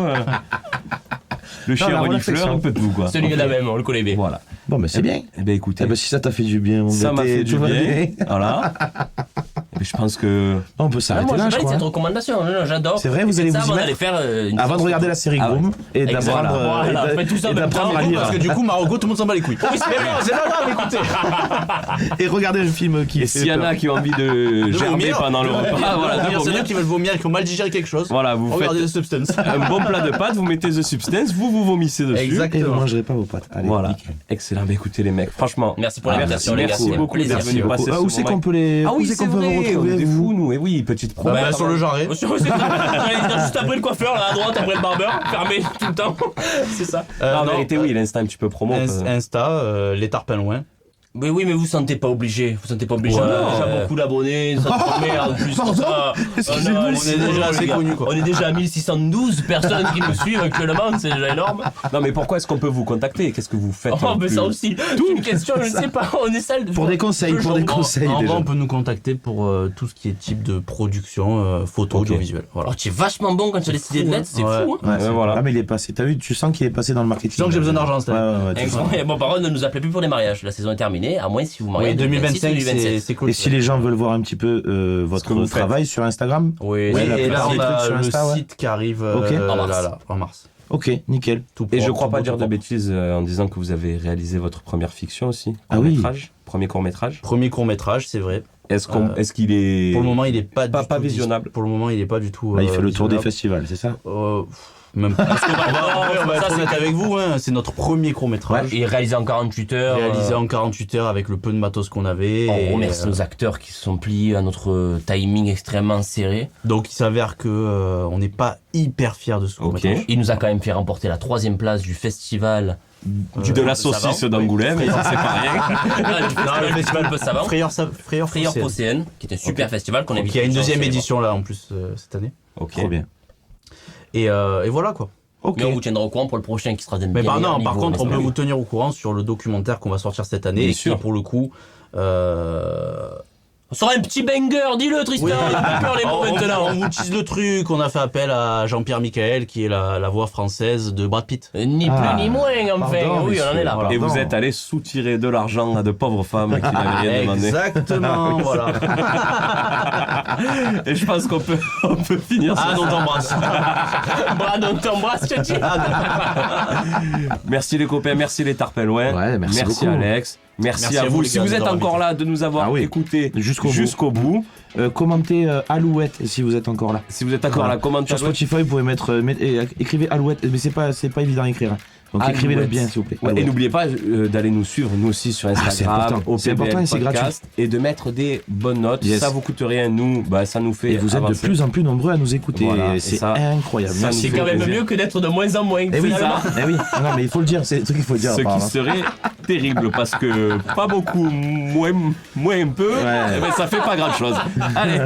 le chien la renifleur, relaxation. un peu de tout, quoi. Celui là même, on le connaît bien. Voilà. Bon, mais c'est bien. Eh ben écoutez, Eh ben, si ça t'a fait du bien, mon ça gars, m'a fait du tout va bien. Voilà. Et je pense que... On peut Ah, s'arrêter moi, là, je je valide crois. cette recommandation. Non, j'adore. C'est vrai, vous allez Ça, vous y avant mettre d'aller faire une Avant de séance regarder de la série Ah ouais. Groom et Exactement. d'apprendre Voilà, faites tout ça en même temps. à lire. Parce que du coup, Marocco, tout le monde s'en bat les couilles. Oui, c'est pas grave, écoutez. Et regarder un film qui Et est s'il y en a qui ont envie de gerber vomir. pendant le repas, voilà, de C'est vomir. ceux qui veulent vomir et qui ont mal digéré quelque chose. Voilà, vous Regardez faites The Substance. un bon plat de pâtes, vous mettez The Substance, vous vomissez dessus. Et vous Exactement. mangerez pas vos pâtes. Allez, Voilà. nickel. Excellent. Bah écoutez les mecs, franchement. Merci pour l'invitation, les gars. Merci c'est un beaucoup plaisir. d'être venus passer Ah, ce où c'est moment. qu'on peut les Ah oui, où c'est c'est qu'on peut vrai. vous on est des fous, nous. Et oui, petite Bah, promesse. sur le jarret. J'allais dire juste après le coiffeur, là à droite, après le barbeur, fermé tout le temps. C'est ça. En vérité, oui, l'Insta un petit peu promo. Insta, les tarpins loin. Mais oui, mais vous sentez pas obligé. Vous sentez pas obligé. Ouais. On a déjà beaucoup d'abonnés, ça te merde. En plus, ça. Excusez-moi, On on est déjà assez connus, quoi. On est déjà à 1612 personnes qui nous suivent actuellement, c'est déjà énorme. Non, mais pourquoi est-ce qu'on peut vous contacter? Qu'est-ce que vous faites? Oh, en mais plus ça aussi, c'est une question, je ne sais pas. On est salle Pour des conseils, En vrai, déjà. on peut nous contacter pour tout ce qui est type de production, photo, audiovisuel. Voilà. Oh, tu es vachement bon quand tu as décidé de l'être, c'est Ouais. fou. Hein. Ouais, voilà. Ah, mais il est passé. T'as vu, tu sens qu'il est passé dans le marketing. Tu sens que j'ai besoin d'argent, cette année. Ouais, tu sens. Incroyable. Bon, par contre, ne nous appelez plus pour les mariages. La saison est terminée, à moins si vous mariez. Oui, en 2025, 2026, c'est cool. Et si les gens veulent voir un petit peu que votre vous faites. travail sur Instagram, Oui, Ouais, et là, des on trucs a sur le Insta, ouais. site qui arrive Ok. en mars. ok, nickel. Tout Et propre, je crois tout pas beau, dire tout de propre. bêtises en disant que vous avez réalisé votre première fiction aussi. Ah oui. Court-métrage. Premier court-métrage. Premier court-métrage, c'est vrai. Est-ce qu'il est. Pour le moment, il est pas Pas du tout visionnable. Pour le moment, il est pas du tout. Là, il fait le tour des visionnable. festivals, c'est ça Même pas. Parce qu'on va Ça, être c'est honnête avec vous, hein, c'est notre premier court-métrage. Et réalisé en 48 heures. Réalisé en 48 heures avec le peu de matos qu'on avait. On et, remercie nos acteurs qui se sont pliés à notre timing extrêmement serré. Donc il s'avère que on n'est pas hyper fiers de ce court-métrage. Il nous a quand même fait remporter la 3e place du festival de la saucisse savant. d'Angoulême, Oui. c'est pas rien. le festival peu savant. Frayeur Frayeur Phocéenne. Phocéenne, qui est un super Ok. festival qu'on invite. Qui a une les gens à deuxième aller voir. édition là en plus cette année. Ok. Trop bien. Et voilà quoi. Ok. Mais on vous tiendra au courant pour le prochain qui sera d'un Mais bien par, meilleur non, par niveau, contre, on n'est-ce peut pas vous tenir au courant sur le documentaire qu'on va sortir cette année Bien et qui sûr. pour le coup. On sera un petit banger, dis-le Tristan, Oui. il a pas peur les mots maintenant. On vous tease le truc. On a fait appel à Jean-Pierre Michael qui est la voix française de Brad Pitt. Ni plus ni moins, enfin. pardon, Oui, on en est là. messieurs. Et vous Pardon. êtes allé soutirer de l'argent à de pauvres femmes qui n'avaient rien demandé. Exactement, voilà. Et je pense qu'on peut finir Ah, sur on t'embrasse. Brad, on t'embrasse, Tchatchi. Merci les copains, merci les tarpelouins. Ouais, merci beaucoup. Alex. Merci à vous. les Si gars, vous de êtes nous avoir encore là, de nous avoir Ah oui. écoutés Jusqu'au bout. Commentez Alouette si vous êtes encore là. Si vous êtes encore Voilà. là, commentez. Sur Spotify, vous pouvez écrivez Alouette, mais c'est pas évident à écrire. Donc Alouette. écrivez-le bien, s'il vous plaît. Ouais, et Alouette. n'oubliez pas d'aller nous suivre, nous aussi, sur c'est Instagram, important. au C'est important et c'est Podcast, et de mettre des bonnes notes. Yes. Ça vous coûte rien, nous, ça nous fait Et vous êtes de avancer. plus en plus nombreux à nous écouter. Voilà, et c'est ça- incroyable. ça Merci. C'est quand même mieux que d'être de moins en moins. Eh oui, finalement. eh oui. Non, mais il faut le dire, c'est le truc qu'il faut dire. Ce qui apparemment. serait terrible parce que pas beaucoup, moins un peu, Ouais. mais ça fait pas grand chose. Allez,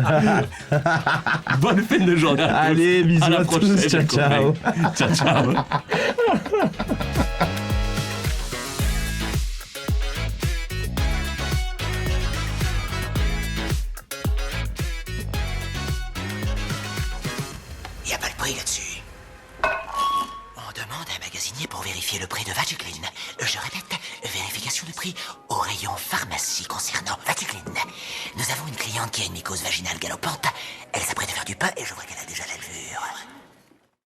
bonne fin de journée. À tous. Allez, bisous À la à tous, prochaine, ciao, les ciao. copains. Ciao, ciao. Y a pas le prix là-dessus. On demande à un magasinier pour vérifier le prix de Vaticline. Je répète, vérification de prix au rayon pharmacie concernant Vaticline. Nous avons une cliente qui a une mycose vaginale galopante. Elle s'apprête à faire du pain et je vois qu'elle a déjà la levure.